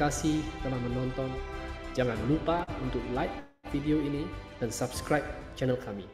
kasih telah menonton. Jangan lupa untuk like video ini dan subscribe channel kami.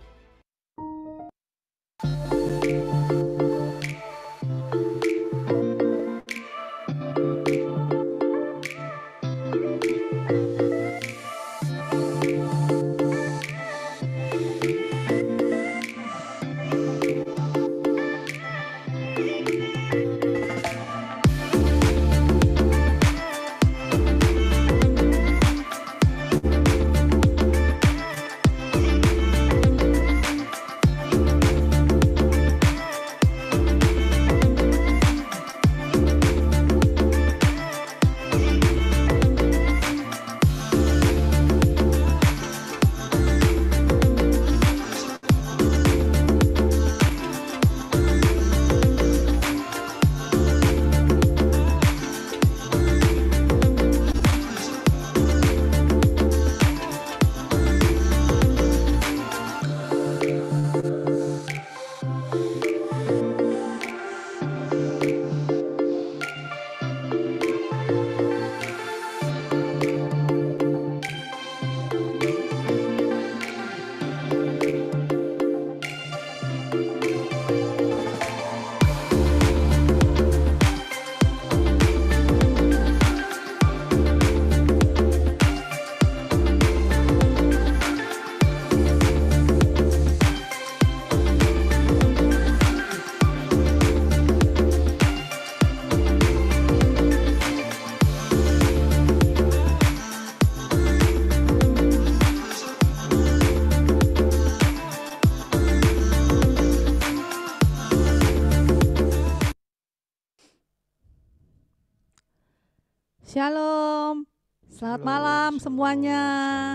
Shalom, selamat malam semuanya.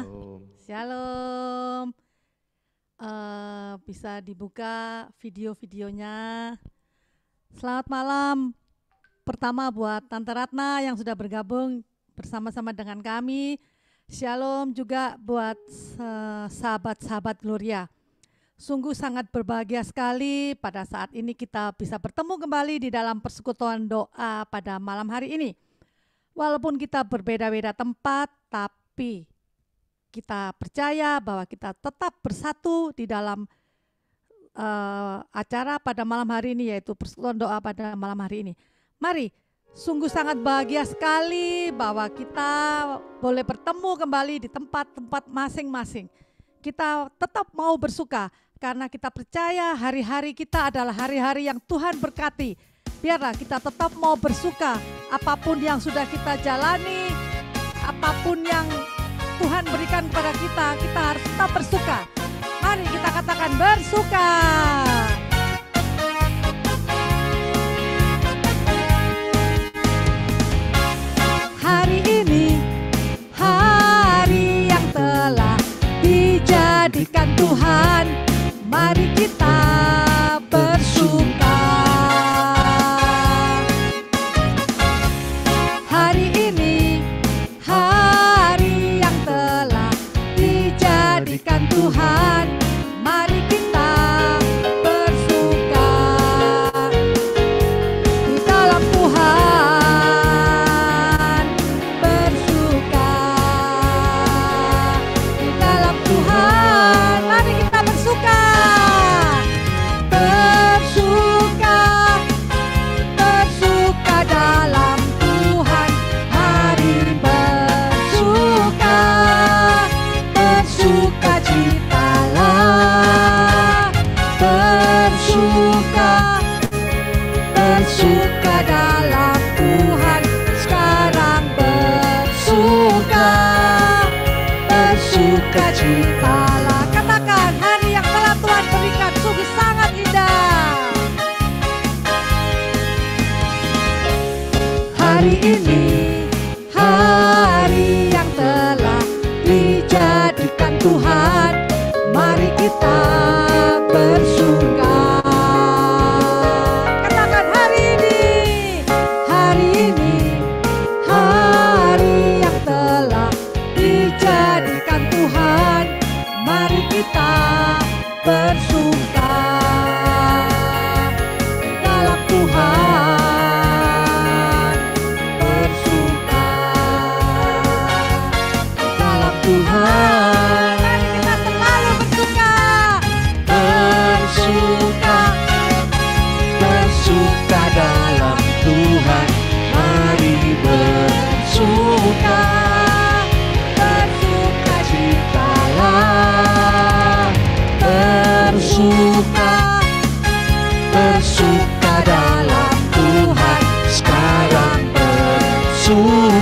Shalom. Shalom. Bisa dibuka video-videonya. Selamat malam. Pertama buat Tante Ratna yang sudah bergabung bersama-sama dengan kami. Shalom juga buat sahabat-sahabat Gloria. Sungguh sangat berbahagia sekali pada saat ini kita bisa bertemu kembali di dalam persekutuan doa pada malam hari ini. Walaupun kita berbeda-beda tempat, tapi kita percaya bahwa kita tetap bersatu di dalam acara pada malam hari ini, yaitu persekutuan doa pada malam hari ini. Mari, sungguh sangat bahagia sekali bahwa kita boleh bertemu kembali di tempat-tempat masing-masing. Kita tetap mau bersuka karena kita percaya hari-hari kita adalah hari-hari yang Tuhan berkati. Biarlah kita tetap mau bersuka, apapun yang sudah kita jalani, apapun yang Tuhan berikan kepada kita, kita harus tetap bersuka. Mari kita katakan bersuka. Hari ini, hari yang telah dijadikan Tuhan, mari kita bersuka. Tuhan, mari kita bersuka.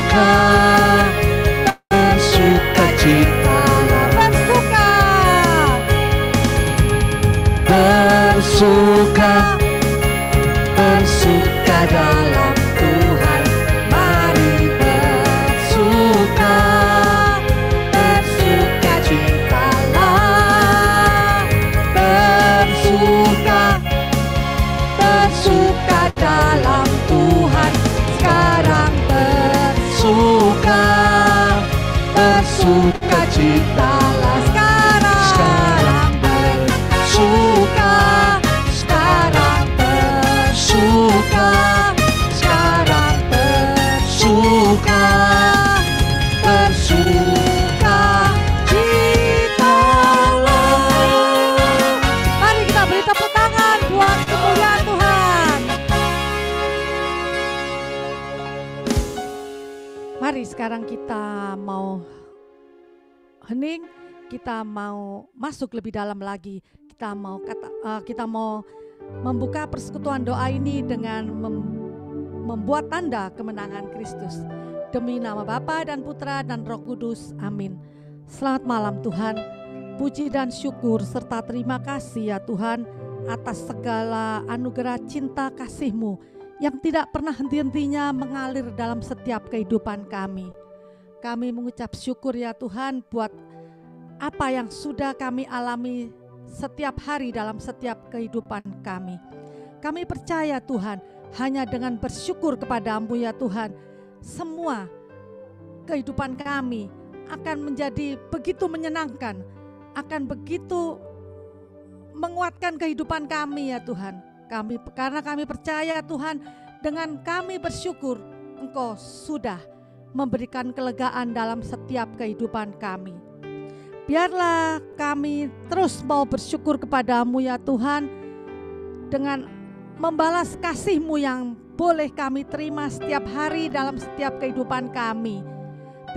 bersuka, bersukacitalah, bersuka, bersuka dalam Tuhan. Mari bersuka, bersukacitalah, bersuka, bersuka dalam Tuhan. Sekarang bersuka, bersukacitalah. Sekarang bersuka, sekarang bersuka, sekarang bersuka, bersukacitalah. Mari kita beri tepuk tangan buat kemuliaan Tuhan. Mari sekarang kita mau hening, kita mau masuk lebih dalam lagi. Kita mau membuka persekutuan doa ini dengan membuat tanda kemenangan Kristus. Demi nama Bapa dan Putra dan Roh Kudus. Amin. Selamat malam Tuhan. Puji dan syukur serta terima kasih ya Tuhan atas segala anugerah cinta kasih-Mu yang tidak pernah henti-hentinya mengalir dalam setiap kehidupan kami. Kami mengucap syukur ya Tuhan buat apa yang sudah kami alami setiap hari dalam setiap kehidupan kami. Kami percaya Tuhan, hanya dengan bersyukur kepada-Mu ya Tuhan, semua kehidupan kami akan menjadi begitu menyenangkan, akan begitu menguatkan kehidupan kami ya Tuhan. Karena kami percaya Tuhan, dengan kami bersyukur, Engkau sudah memberikan kelegaan dalam setiap kehidupan kami. Biarlah kami terus mau bersyukur kepada-Mu ya Tuhan, dengan membalas kasih-Mu yang boleh kami terima setiap hari dalam setiap kehidupan kami.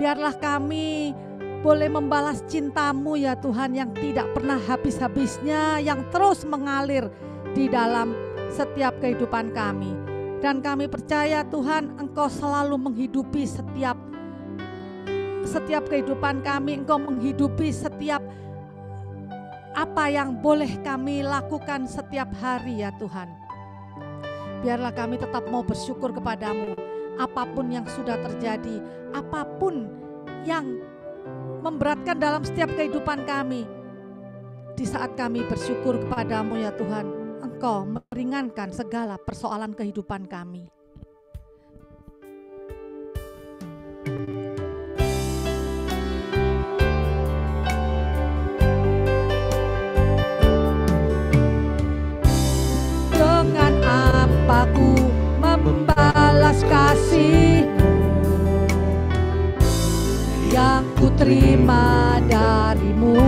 Biarlah kami boleh membalas cinta-Mu ya Tuhan yang tidak pernah habis-habisnya, yang terus mengalir di dalam setiap kehidupan kami. Dan kami percaya Tuhan, Engkau selalu menghidupi setiap kehidupan kami. Engkau menghidupi setiap apa yang boleh kami lakukan setiap hari ya Tuhan. Biarlah kami tetap mau bersyukur kepada-Mu, apapun yang sudah terjadi, apapun yang memberatkan dalam setiap kehidupan kami. Di saat kami bersyukur kepada-Mu ya Tuhan, Engkau meringankan segala persoalan kehidupan kami. Dengan apa ku membalas kasih-Mu yang ku terima dari-Mu?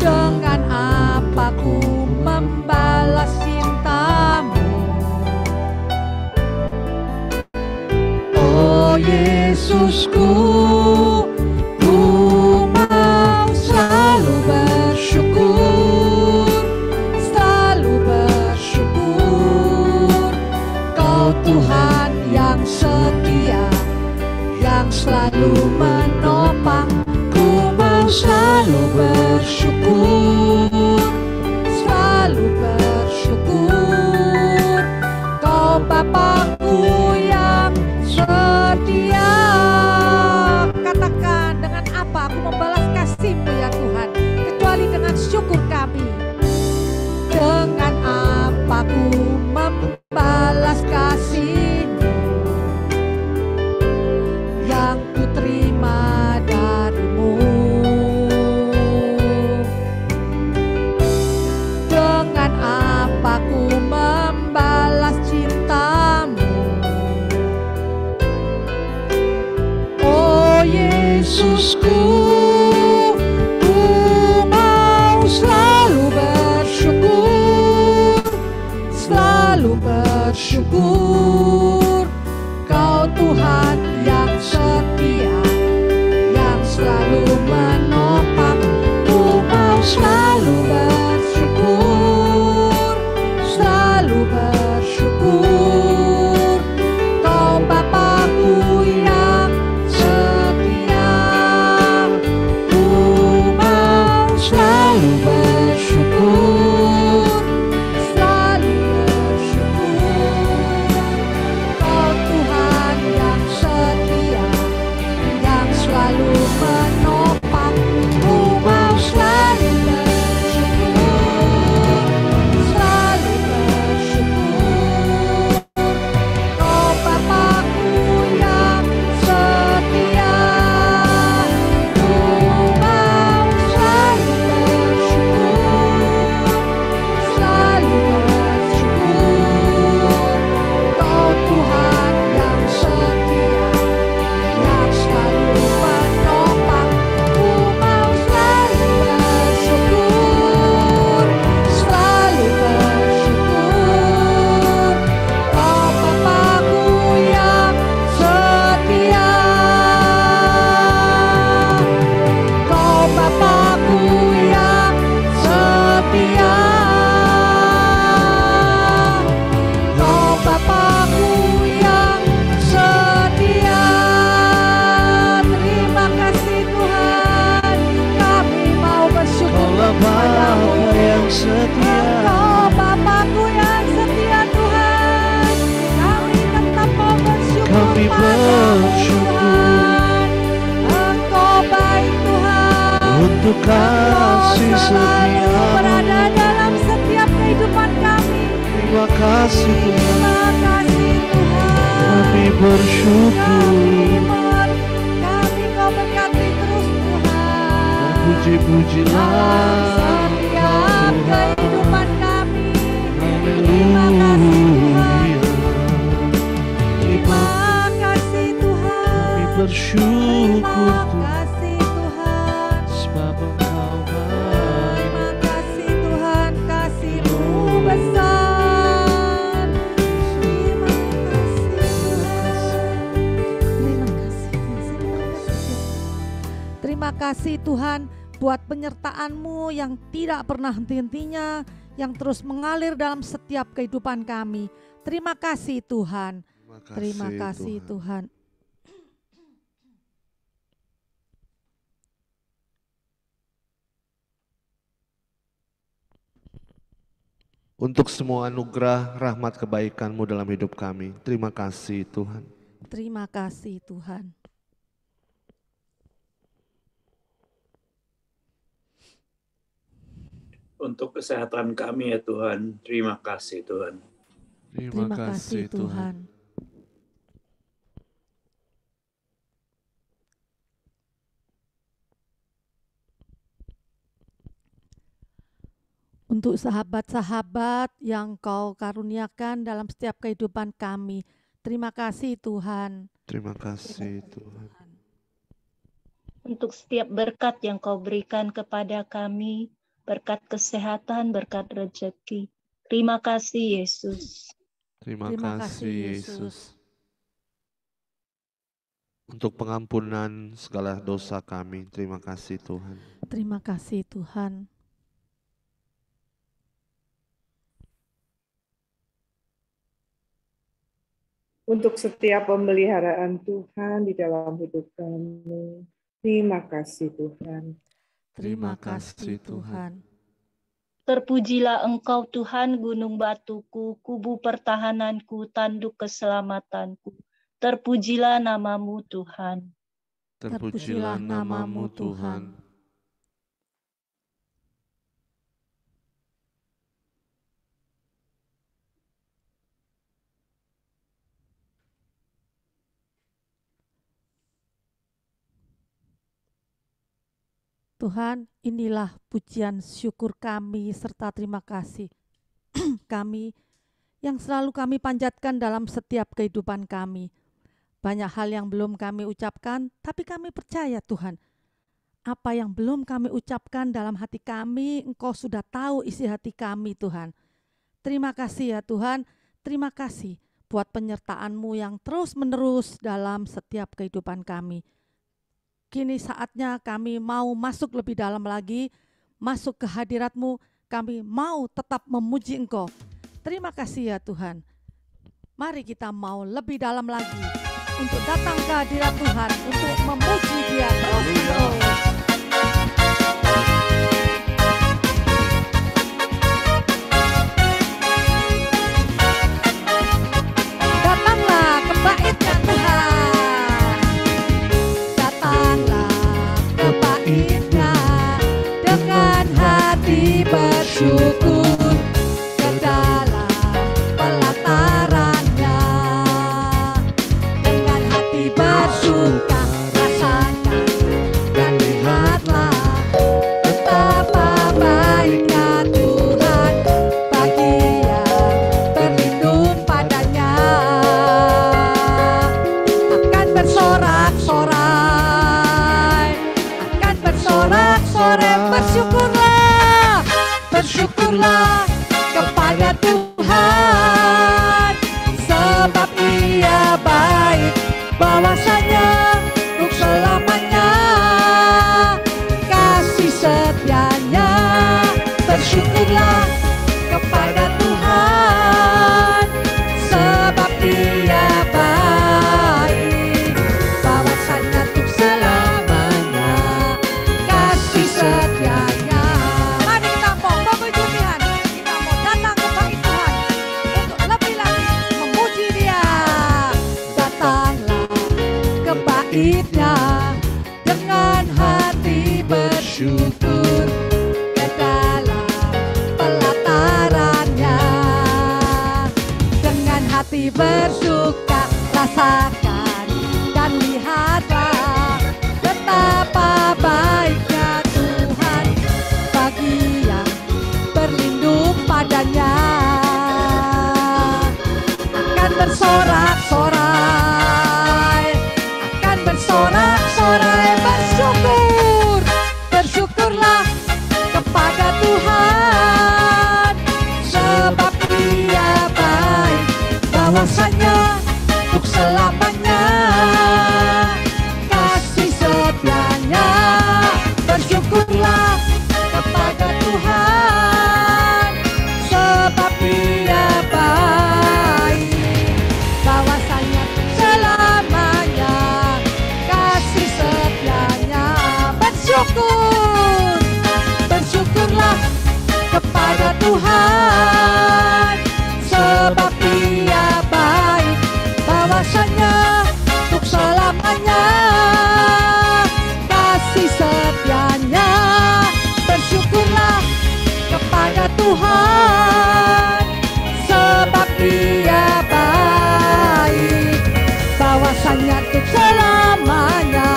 Dengan apa ku membalas cinta-Mu? Oh Yesusku, ku mau selalu bersyukur, selalu bersyukur. Kau Tuhan yang setia, yang selalu menopang. Ku mau selalu bersyukur, selalu bersyukur. Kau Bapakku yang setia. Katakan, dengan apa aku membalas kasih-Mu ya Tuhan, kecuali dengan syukur kami. Dengan apa ku membalas kasih-Mu yang ku terima dari-Mu? Dengan apa ku membalas cinta-Mu? Oh Yesusku, ku mau selalu bersyukur, selalu bersyukur. Kau Tuhan yang setia, yang selalu menopang. Ku mau selalu bersyukur, selalu bersyukur. Kami bersyukur Engkau baik Tuhan. untuk kasih Engkau selalu setiamu. berada dalam setiap kehidupan kami. Terima kasih Tuhan. Terima kasih Tuhan. Kami bersyukur. Kami kau berkati terus Tuhan. Puji-pujilah Dalam setiap kehidupan kami. Haleluya. Terima kasih Tuhan. Kami bersyukur Terima Tuhan, kasih Tuhan. sebab Engkau baik. Terima kasih Tuhan, kasih-Mu besar. Terima kasih Tuhan. Terima kasih Tuhan buat penyertaan-Mu yang tidak pernah henti-hentinya, yang terus mengalir dalam setiap kehidupan kami. Terima kasih Tuhan. Terima kasih Tuhan. Untuk semua anugerah, rahmat, kebaikan-Mu dalam hidup kami. Terima kasih Tuhan. Terima kasih Tuhan. Untuk kesehatan kami ya Tuhan, terima kasih Tuhan. Terima kasih Tuhan. Untuk sahabat-sahabat yang Kau karuniakan dalam setiap kehidupan kami, terima kasih Tuhan. Terima kasih Tuhan. Untuk setiap berkat yang Kau berikan kepada kami, berkat kesehatan, berkat rezeki. Terima kasih Yesus. Terima Terima kasih kasih Yesus. Untuk pengampunan segala dosa kami, terima kasih Tuhan. Terima kasih Tuhan. Untuk setiap pemeliharaan Tuhan di dalam hidup kami. Terima kasih Tuhan. Terima kasih Tuhan. Terpujilah Engkau Tuhan, gunung batuku, kubu pertahananku, tanduk keselamatanku. Terpujilah namamu Tuhan. Terpujilah namamu Tuhan. Tuhan, inilah pujian syukur kami serta terima kasih kami yang selalu kami panjatkan dalam setiap kehidupan kami. Banyak hal yang belum kami ucapkan, tapi kami percaya Tuhan, apa yang belum kami ucapkan dalam hati kami, Engkau sudah tahu isi hati kami Tuhan. Terima kasih ya Tuhan, terima kasih buat penyertaan-Mu yang terus-menerus dalam setiap kehidupan kami. Kini saatnya kami mau masuk lebih dalam lagi, masuk ke hadirat-Mu, kami mau tetap memuji Engkau. Terima kasih ya Tuhan. Mari kita mau lebih dalam lagi untuk datang ke hadirat Tuhan, untuk memuji Dia terus-menerus. Datanglah ke bait-Nya Tuhan. Datanglah ke bait-Nya dengan hati bersyukur ke dalam pelataran-Nya. Dengan hati bersuka rasakan dan lihatlah betapa baiknya Tuhan bagi yang berlindung padanya. Akan bersorak-sorai, akan bersorak-sorai, bersyukurlah, bersyukurlah kepada Tuhan, sebab Ia baik, bahwasanya untuk selamanya kasih setia-Nya. Bersyukurlah kepada Tuhan, sebab Dia baik, bahwasanya untuk selamanya kasih setia-Nya. Mari kita mau memuji Tuhan, kita bersuka, rasakan dan lihatlah betapa baiknya Tuhan bagi yang berlindung padanya. Akan bersorak-sorai, akan bersorak-sorai, bersyukur, bersyukurlah kepada Tuhan, sebab Dia baik, bahwasanya untuk selamanya kasih setianya. Bersyukurlah kepada Tuhan, sebab Dia baik, bahwasanya untuk selamanya kasih setianya. Bersyukur, bersyukurlah kepada Tuhan, sebab Dia baik, bahwasanya untuk selamanya kasih setianya. Bersyukurlah kepada Tuhan, sebab Dia baik, bahwasanya untuk selamanya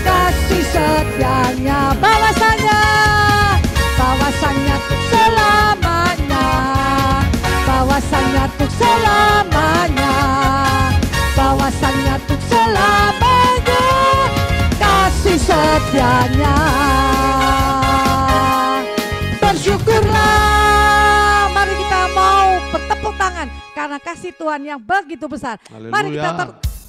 kasih setianya. Bahwasanya untuk selamanya, bahwasanya untuk selamanya, bahwasanya untuk selamanya kasih setianya. Bersyukurlah. Mari kita mau bertepuk tangan karena kasih Tuhan yang begitu besar. Mari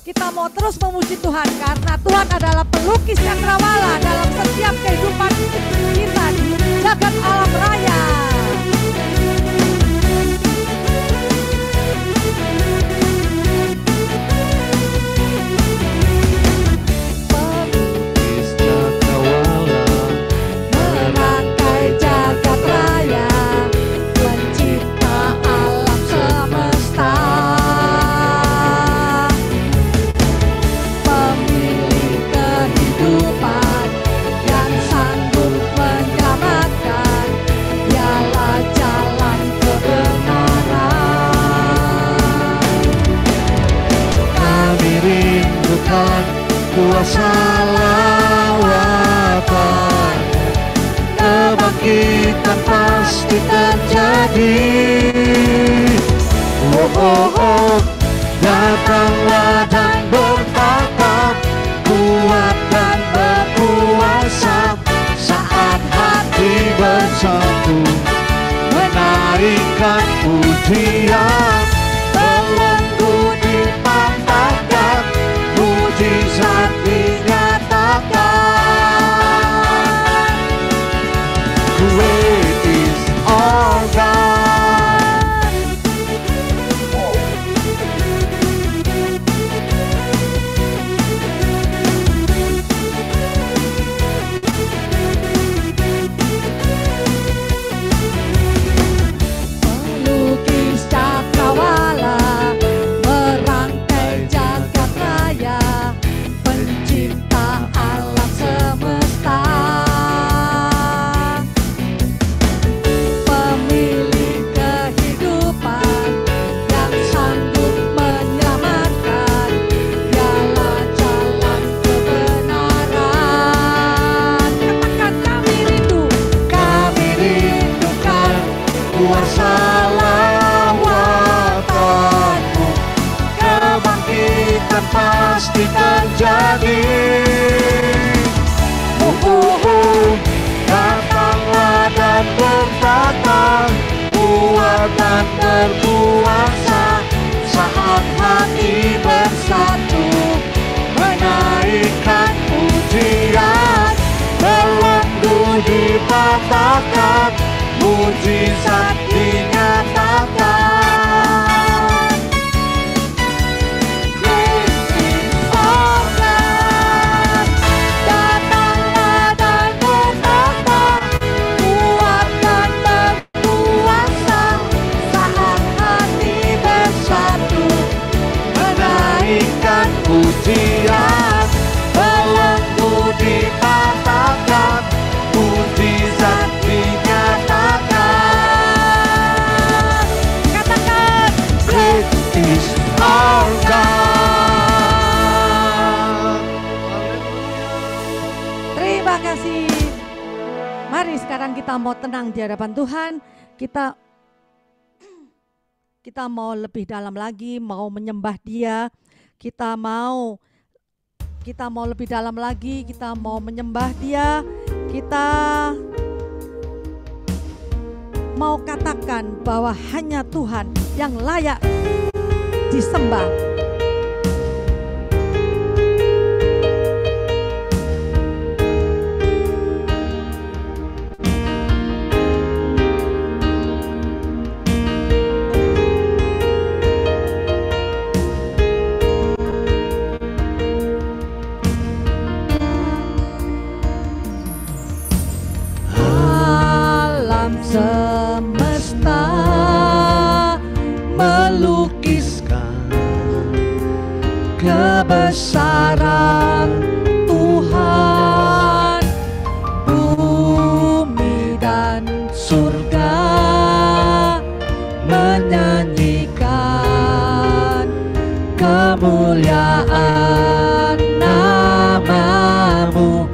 kita mau terus memuji Tuhan karena Tuhan adalah pelukis cakrawala dalam setiap kehidupan kita di jagat alam raya. Pelukis cakrawala, Merangkai jagat raya, pencipta alam semesta, pemilik kehidupan yang sanggup menyelamatkan, dialah jalan kebenaran. kami rindukan kuasa lawatan, kebangkitan pasti terjadi. Oh, oh, oh, datanglah dan bertatap, kuat dan berkuasa, saat hati bersatu menaikkan pujian. Belenggu dipatahkan, mujizat dinyatakan. Great is our God. Pelukis cakrawala, merangkai jagat raya, pencipta alam semesta, pemilik kehidupan yang sanggup menyelamatkan, dialah jalan kebenaran. Katakan kami rindukan Kuasa lawatanmu, kebangkitan pasti terjadi. Datanglah dan bertatap, kuat dan berkuasa, saat hati bersatu menaikkan pujian. Belenggu dipatahkan, mujizat dinyatakan. Great is our God. Datanglah dan bertatap, kuat dan berkuasa, saat hati bersatu menaikkan pujian. Belenggu dipatahkan, mujizat dinyatakan. katakan Great is our sekarang kita mau tenang di hadapan Tuhan. Kita mau lebih dalam lagi, mau menyembah Dia. Kita mau lebih dalam lagi, kita mau menyembah Dia. Kita mau katakan bahwa hanya Tuhan yang layak disembah. Semesta melukiskan kebesaran Tuhan, bumi dan surga menyanyikan kemuliaan nama-Mu.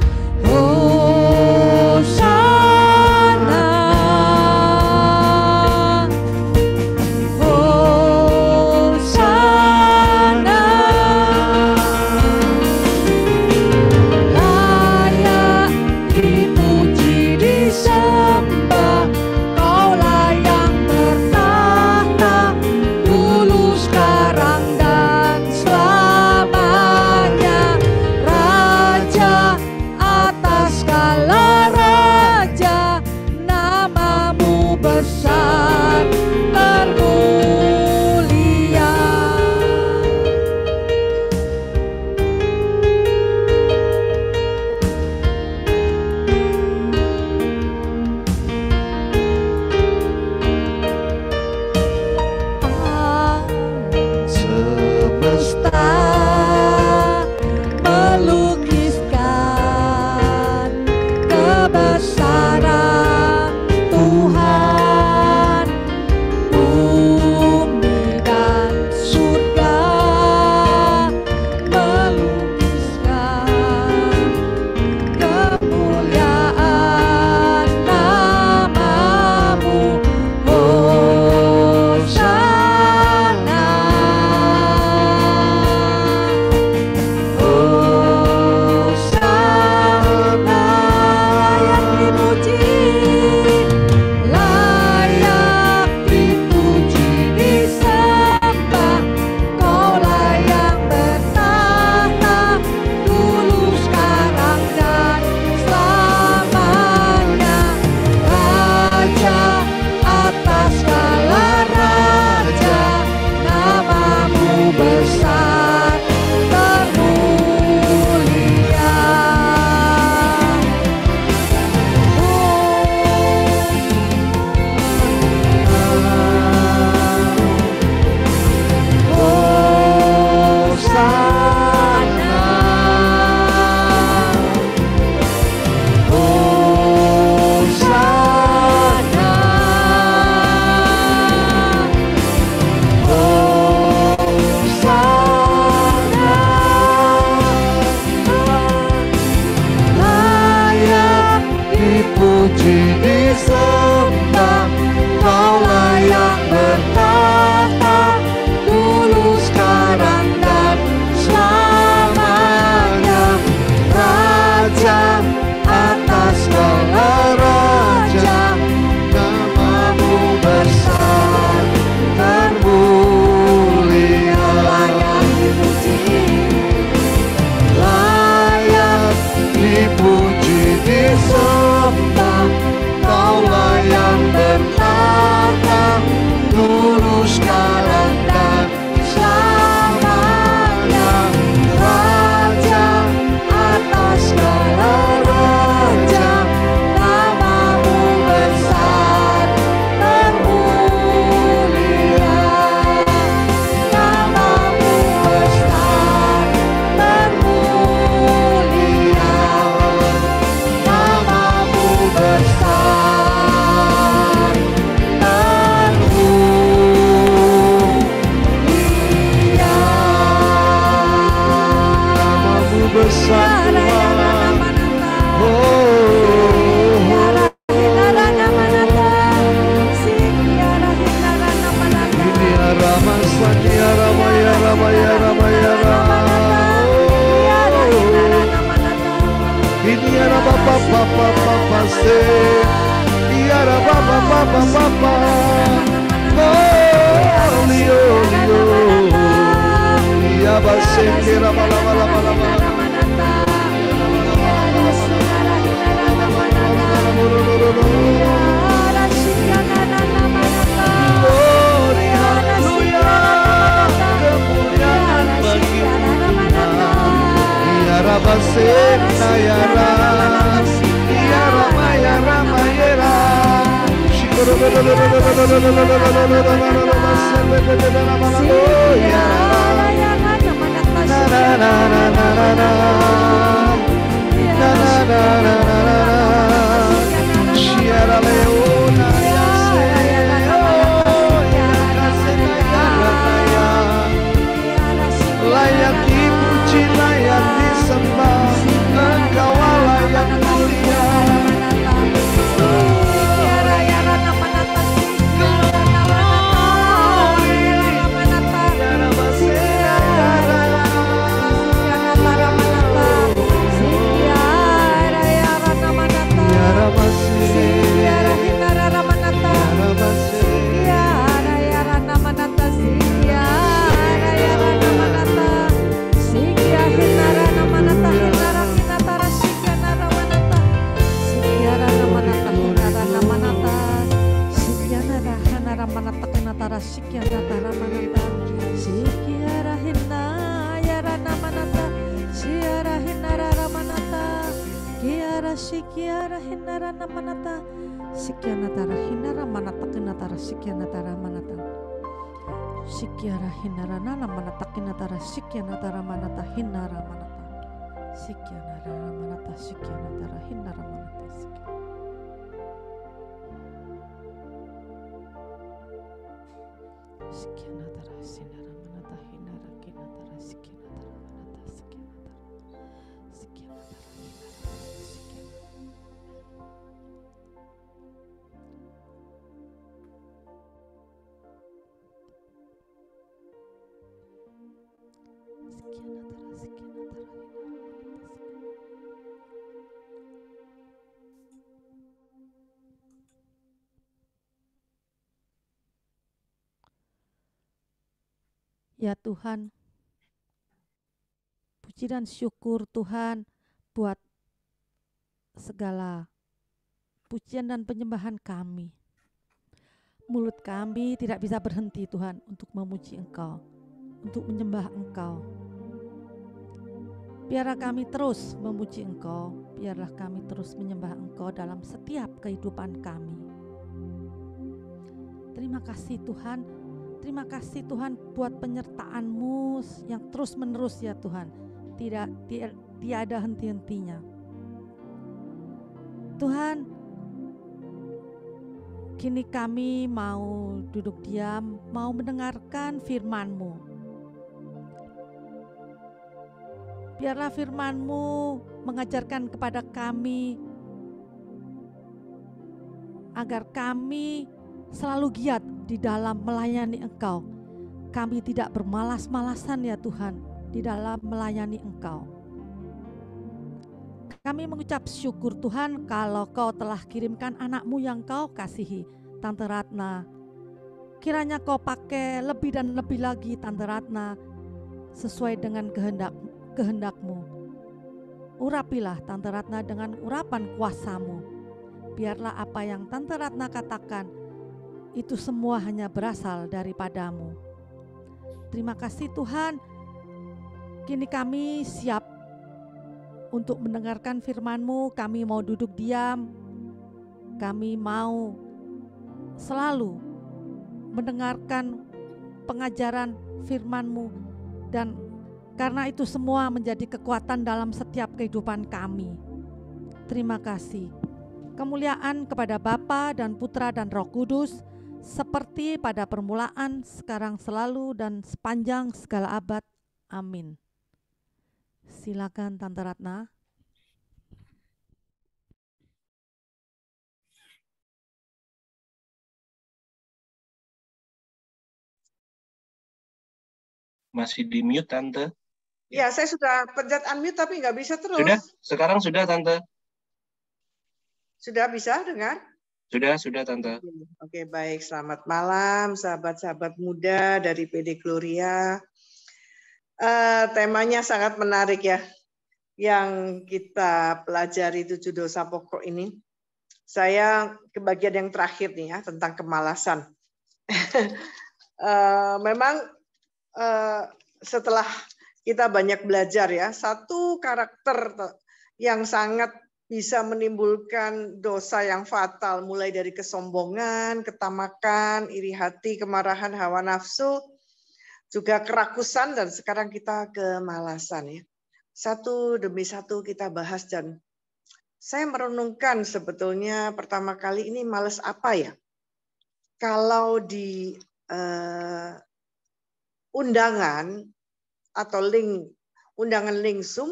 Layak dipuji, layak disembah, Engkau Allah yang mulia. Sikiara hinara namanata sikianatara hinara manata kinatara sikianatara manata sikiara hinara nana manata kinatara sikianatara manata hinara manata sikianara manata sikianatara hinara manata sikianatara sinara manata hinara kinatara sikianatara manata sikianatara Ya Tuhan, puji dan syukur Tuhan buat segala pujian dan penyembahan kami. Mulut kami tidak bisa berhenti Tuhan untuk memuji Engkau, untuk menyembah Engkau. Biarlah kami terus memuji Engkau, biarlah kami terus menyembah Engkau dalam setiap kehidupan kami. Terima kasih Tuhan, terima kasih Tuhan buat penyertaan-Mu yang terus menerus ya Tuhan, tiada henti-hentinya. Tuhan, kini kami mau duduk diam, mau mendengarkan firman-Mu. Biarlah firman-Mu mengajarkan kepada kami agar kami selalu giat di dalam melayani Engkau. Kami tidak bermalas-malasan ya Tuhan di dalam melayani Engkau. Kami mengucap syukur Tuhan kalau Kau telah kirimkan anak-Mu yang Kau kasihi, Tante Ratna. Kiranya Kau pakai lebih dan lebih lagi Tante Ratna sesuai dengan kehendak-Mu. Urapilah Tante Ratna dengan urapan kuasa-Mu. Biarlah apa yang Tante Ratna katakan itu semua hanya berasal daripada-Mu. Terima kasih Tuhan. Kini kami siap untuk mendengarkan firman-Mu. Kami mau duduk diam. Kami mau selalu mendengarkan pengajaran firman-Mu. Dan karena itu semua menjadi kekuatan dalam setiap kehidupan kami. Terima kasih. Kemuliaan kepada Bapa dan Putra dan Roh Kudus, seperti pada permulaan, sekarang, selalu, dan sepanjang segala abad. Amin. Silakan Tante Ratna. Masih di mute Tante? Ya, saya sudah pencet unmute tapi nggak bisa terus. Sudah? Sekarang sudah Tante? Sudah bisa dengar? Sudah Tante. Oke, baik. Selamat malam, sahabat-sahabat muda dari PD Gloria. Temanya sangat menarik ya, yang kita pelajari 7 dosa pokok ini. Saya ke bagian yang terakhir nih ya, tentang kemalasan. Memang setelah kita banyak belajar ya, satu karakter yang sangat bisa menimbulkan dosa yang fatal, mulai dari kesombongan, ketamakan, iri hati, kemarahan, hawa nafsu, juga kerakusan, dan sekarang kita kemalasan ya. Satu demi satu kita bahas, dan saya merenungkan sebetulnya pertama kali ini malas apa ya? Kalau di undangan atau undangan link Zoom,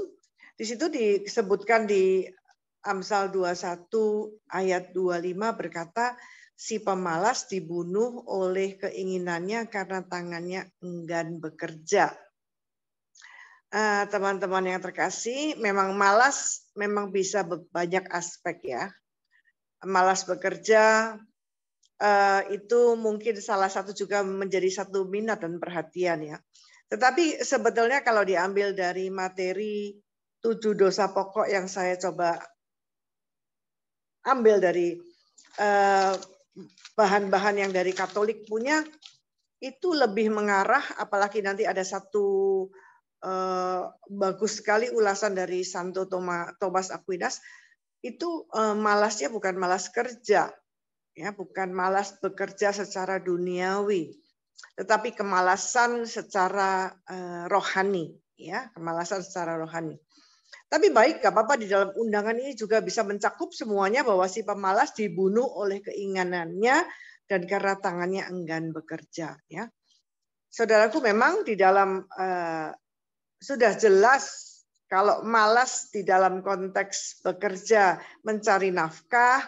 di situ disebutkan di Amsal 21 ayat 25 berkata, si pemalas dibunuh oleh keinginannya karena tangannya enggan bekerja. Teman-teman yang terkasih, memang malas memang bisa banyak aspek ya. Malas bekerja itu mungkin salah satu juga menjadi satu minat dan perhatian ya. Tetapi sebetulnya kalau diambil dari materi 7 dosa pokok yang saya coba ambil dari bahan-bahan yang dari Katolik punya, itu lebih mengarah, apalagi nanti ada satu bagus sekali ulasan dari Santo Thomas Aquinas, itu malasnya bukan malas kerja, ya, bukan malas bekerja secara duniawi, tetapi kemalasan secara rohani, ya, kemalasan secara rohani. Tapi baik, gak apa-apa, di dalam undangan ini juga bisa mencakup semuanya, bahwa si pemalas dibunuh oleh keinginannya dan karena tangannya enggan bekerja. Ya, saudaraku, memang di dalam sudah jelas kalau malas di dalam konteks bekerja mencari nafkah,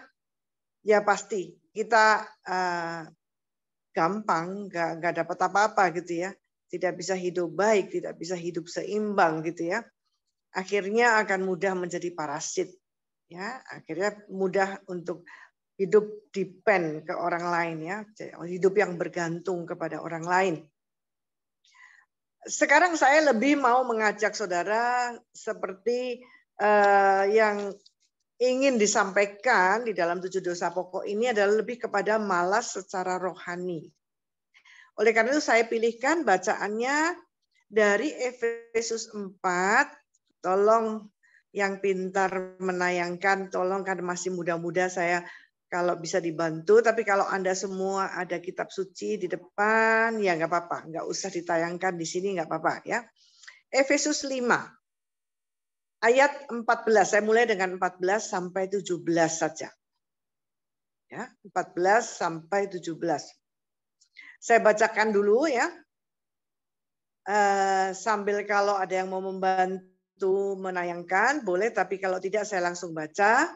ya pasti kita gampang, nggak dapat apa-apa gitu ya, tidak bisa hidup baik, tidak bisa hidup seimbang gitu ya. Akhirnya akan mudah menjadi parasit, ya. Akhirnya mudah untuk hidup depend ke orang lain, ya. Hidup yang bergantung kepada orang lain. Sekarang saya lebih mau mengajak saudara seperti yang ingin disampaikan di dalam 7 dosa pokok ini adalah lebih kepada malas secara rohani. Oleh karena itu saya pilihkan bacaannya dari Efesus 4. Tolong yang pintar menayangkan, tolong, kan masih muda-muda saya kalau bisa dibantu. Tapi kalau Anda semua ada kitab suci di depan, ya nggak apa-apa, nggak usah ditayangkan di sini, nggak apa-apa ya. Efesus 5 ayat 14, saya mulai dengan 14 sampai 17 saja. Ya, 14 sampai 17. Saya bacakan dulu ya. Sambil kalau ada yang mau membantu menayangkan boleh, tapi kalau tidak saya langsung baca.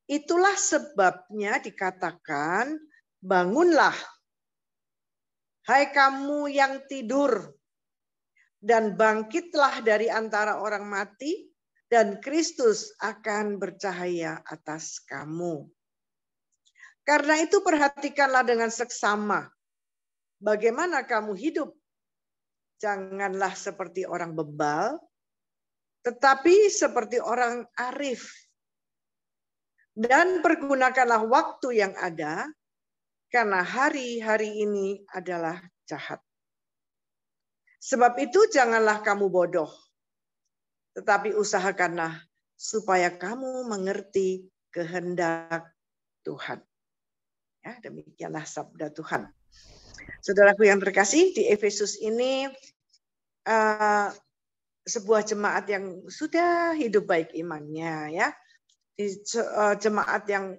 Itulah sebabnya dikatakan, bangunlah, hai kamu yang tidur, dan bangkitlah dari antara orang mati, dan Kristus akan bercahaya atas kamu. Karena itu perhatikanlah dengan seksama bagaimana kamu hidup. Janganlah seperti orang bebal, tetapi seperti orang arif. Dan pergunakanlah waktu yang ada, karena hari-hari ini adalah jahat. Sebab itu janganlah kamu bodoh, tetapi usahakanlah supaya kamu mengerti kehendak Tuhan. Ya, demikianlah sabda Tuhan. Saudaraku yang terkasih, di Efesus ini sebuah jemaat yang sudah hidup baik imannya, ya, jemaat yang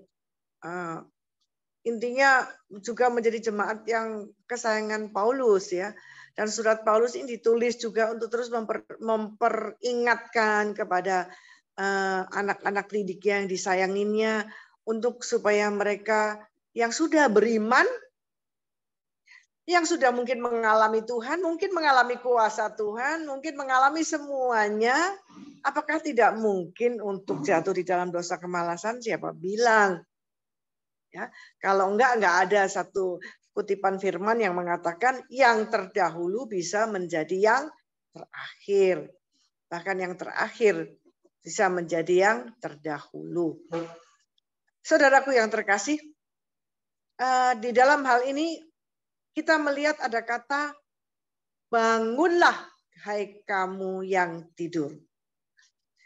intinya juga menjadi jemaat yang kesayangan Paulus, ya. Dan surat Paulus ini ditulis juga untuk terus memperingatkan kepada anak-anak didiknya yang disayanginya, untuk supaya mereka yang sudah beriman Yang sudah mungkin mengalami Tuhan, mungkin mengalami kuasa Tuhan, mungkin mengalami semuanya. Apakah tidak mungkin untuk jatuh di dalam dosa kemalasan? Siapa bilang? Ya, kalau enggak ada satu kutipan firman yang mengatakan yang terdahulu bisa menjadi yang terakhir. Bahkan yang terakhir bisa menjadi yang terdahulu. Saudaraku yang terkasih, di dalam hal ini kita melihat ada kata, bangunlah hai kamu yang tidur.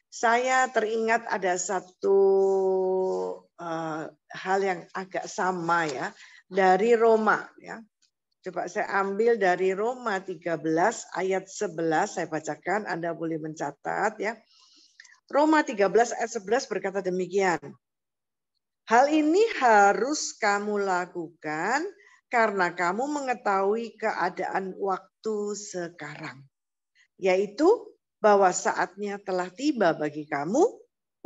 Saya teringat ada satu hal yang agak sama ya, dari Roma ya. Coba saya ambil dari Roma 13 ayat 11, saya bacakan, Anda boleh mencatat ya. Roma 13 ayat 11 berkata demikian. Hal ini harus kamu lakukan karena kamu mengetahui keadaan waktu sekarang. Yaitu bahwa saatnya telah tiba bagi kamu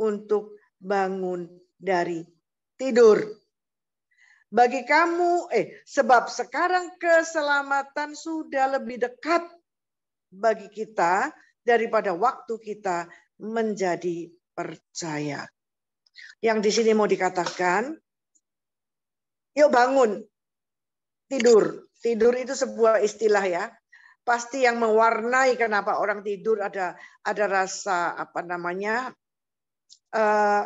untuk bangun dari tidur. Bagi kamu, sebab sekarang keselamatan sudah lebih dekat bagi kita daripada waktu kita menjadi percaya. Yang di sini mau dikatakan, yuk bangun. Tidur. Tidur itu sebuah istilah ya. Pasti yang mewarnai kenapa orang tidur ada rasa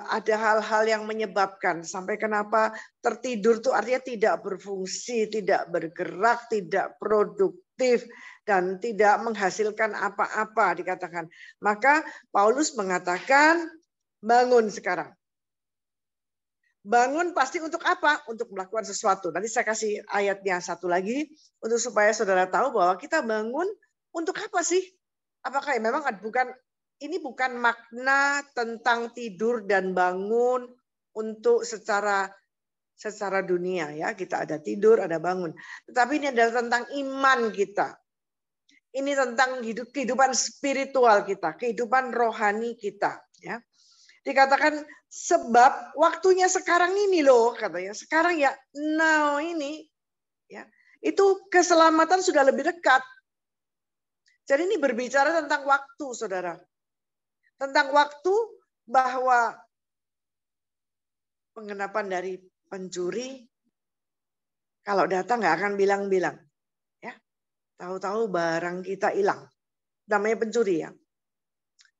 ada hal-hal yang menyebabkan sampai kenapa tertidur itu artinya tidak berfungsi, tidak bergerak, tidak produktif dan tidak menghasilkan apa-apa dikatakan. Maka Paulus mengatakan bangun sekarang. Bangun pasti untuk apa? Untuk melakukan sesuatu. Nanti saya kasih ayatnya satu lagi untuk supaya saudara tahu bahwa kita bangun untuk apa sih? Apakah memang ini bukan makna tentang tidur dan bangun untuk secara dunia ya. Kita ada tidur, ada bangun. Tetapi ini adalah tentang iman kita. Ini tentang kehidupan spiritual kita, kehidupan rohani kita ya. Dikatakan sebab waktunya sekarang ini loh katanya. Sekarang ya now ini ya. Itu keselamatan sudah lebih dekat. Jadi ini berbicara tentang waktu, Saudara. Tentang waktu bahwa penggenapan dari pencuri kalau datang nggak akan bilang-bilang. Ya. Tahu-tahu barang kita hilang. Namanya pencuri ya.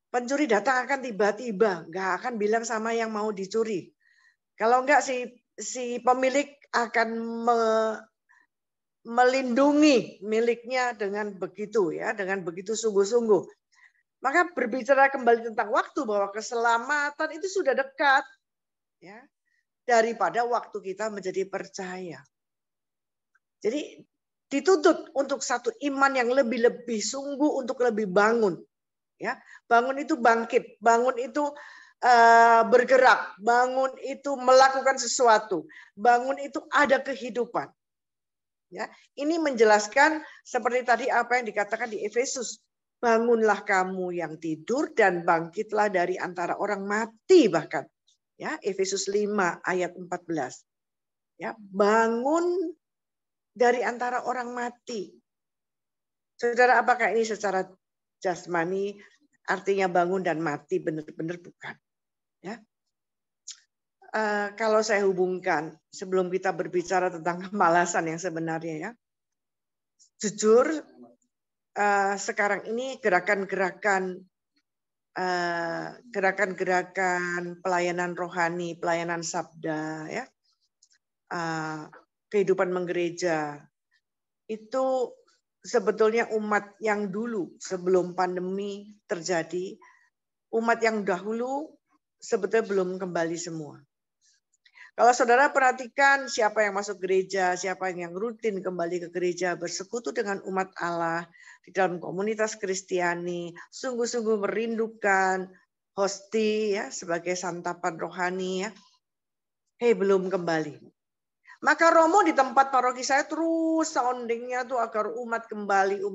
Pencuri datang akan tiba-tiba, nggak akan bilang sama yang mau dicuri. Kalau enggak si pemilik akan melindungi miliknya dengan begitu ya, dengan begitu sungguh-sungguh. Maka berbicara kembali tentang waktu bahwa keselamatan itu sudah dekat ya. Daripada waktu kita menjadi percaya. Jadi dituntut untuk satu iman yang lebih sungguh untuk lebih bangun. Ya, bangun itu bangkit, bangun itu bergerak, bangun itu melakukan sesuatu, bangun itu ada kehidupan. Ya, ini menjelaskan seperti tadi apa yang dikatakan di Efesus, bangunlah kamu yang tidur dan bangkitlah dari antara orang mati bahkan. Ya, Efesus 5 ayat 14. Ya, bangun dari antara orang mati. Saudara, apakah ini secara jasmani artinya bangun dan mati benar-benar bukan ya. Kalau saya hubungkan sebelum kita berbicara tentang kemalasan yang sebenarnya ya, jujur sekarang ini gerakan-gerakan pelayanan rohani, pelayanan sabda ya, kehidupan menggereja itu sebetulnya umat yang dulu sebelum pandemi terjadi, umat yang dahulu sebetulnya belum kembali semua. Kalau saudara perhatikan siapa yang masuk gereja, siapa yang rutin kembali ke gereja, bersekutu dengan umat Allah di dalam komunitas Kristiani, sungguh-sungguh merindukan hosti ya sebagai santapan rohani ya, belum kembali. Maka Romo di tempat paroki saya terus soundingnya tuh agar umat kembali.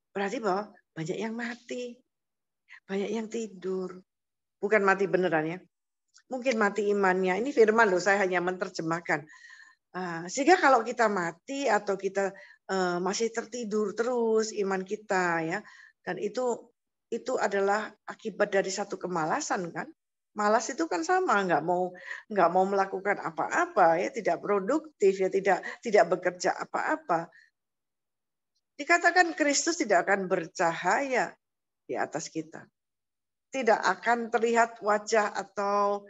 Berarti bahwa banyak yang mati, banyak yang tidur. Bukan mati beneran ya. Mungkin mati imannya. Ini firman loh, saya hanya menerjemahkan. Sehingga kalau kita mati atau kita masih tertidur terus iman kita ya, dan itu adalah akibat dari satu kemalasan kan. Malas itu kan sama, nggak mau melakukan apa-apa ya, tidak produktif ya, tidak bekerja apa-apa. Dikatakan Kristus tidak akan bercahaya di atas kita. Tidak akan terlihat wajah atau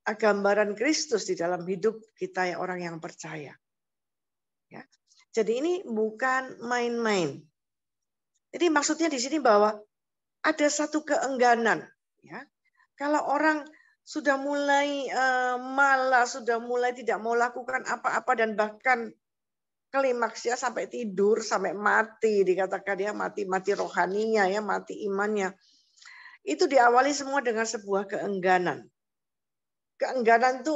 gambaran Kristus di dalam hidup kita ya, orang yang percaya. Ya. Jadi ini bukan main-main. Jadi maksudnya di sini bahwa ada satu keengganan. Ya. Kalau orang sudah mulai malas, sudah mulai tidak mau lakukan apa-apa dan bahkan klimaksnya sampai tidur, sampai mati, dikatakan ya mati rohaninya ya, mati imannya. Itu diawali semua dengan sebuah keengganan. Keengganan itu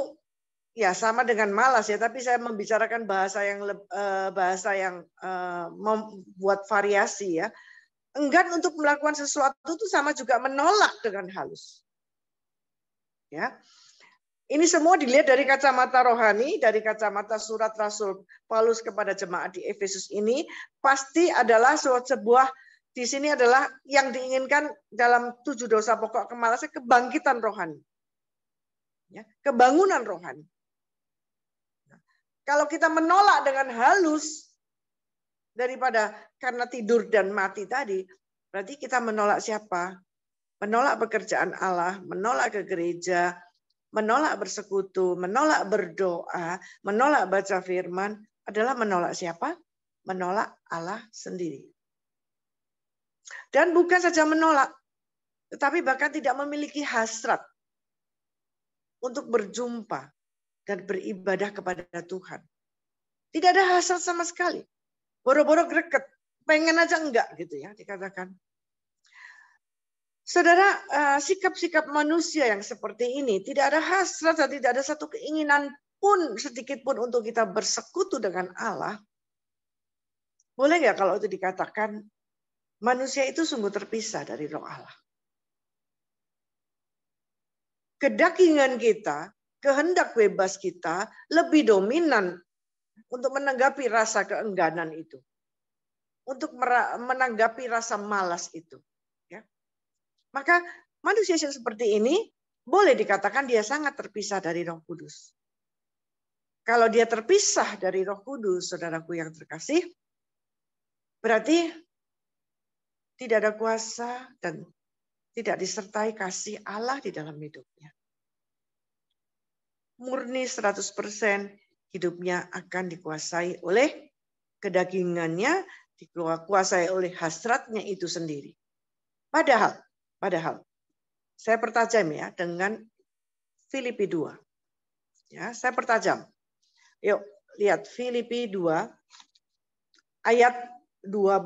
ya sama dengan malas ya, tapi saya membicarakan bahasa yang membuat variasi ya. Enggan untuk melakukan sesuatu itu sama juga menolak dengan halus. Ya. Ini semua dilihat dari kacamata rohani, dari kacamata surat Rasul Paulus kepada jemaat di Efesus ini pasti adalah sebuah di sini adalah yang diinginkan dalam 7 dosa pokok kemalasan, kebangkitan rohani. Ya, kebangunan rohani. Nah, kalau kita menolak dengan halus daripada karena tidur dan mati tadi, berarti kita menolak siapa? Menolak pekerjaan Allah, menolak ke gereja, menolak bersekutu, menolak berdoa, menolak baca firman, adalah menolak siapa? Menolak Allah sendiri. Dan bukan saja menolak, tetapi bahkan tidak memiliki hasrat untuk berjumpa dan beribadah kepada Tuhan. Tidak ada hasrat sama sekali. Boro-boro greget, pengen aja enggak gitu ya dikatakan. Saudara, sikap-sikap manusia yang seperti ini tidak ada hasrat dan tidak ada satu keinginan pun sedikit pun untuk kita bersekutu dengan Allah. Boleh nggak kalau itu dikatakan manusia itu sungguh terpisah dari Roh Allah? Kedagingan kita, kehendak bebas kita lebih dominan untuk menanggapi rasa keengganan itu. Untuk menanggapi rasa malas itu. Ya. Maka manusia yang seperti ini boleh dikatakan dia sangat terpisah dari Roh Kudus. Kalau dia terpisah dari Roh Kudus, saudaraku yang terkasih, berarti tidak ada kuasa dan tidak disertai kasih Allah di dalam hidupnya. Murni 100% hidupnya akan dikuasai oleh kedagingannya, dikuasai oleh hasratnya itu sendiri. Padahal, saya pertajam ya dengan Filipi 2. Ya, saya pertajam. Yuk, lihat Filipi 2 ayat 12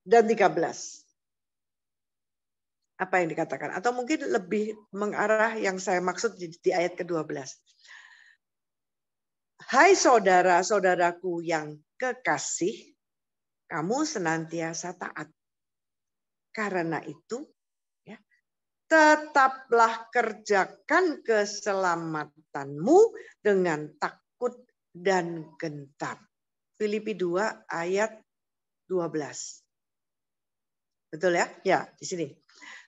dan 13. Apa yang dikatakan? Atau mungkin lebih mengarah yang saya maksud di ayat ke-12. Hai saudara-saudaraku yang kekasih, kamu senantiasa taat. Karena itu, ya, tetaplah kerjakan keselamatanmu dengan takut dan gentar. Filipi 2 ayat 12. Betul ya? Ya, di sini.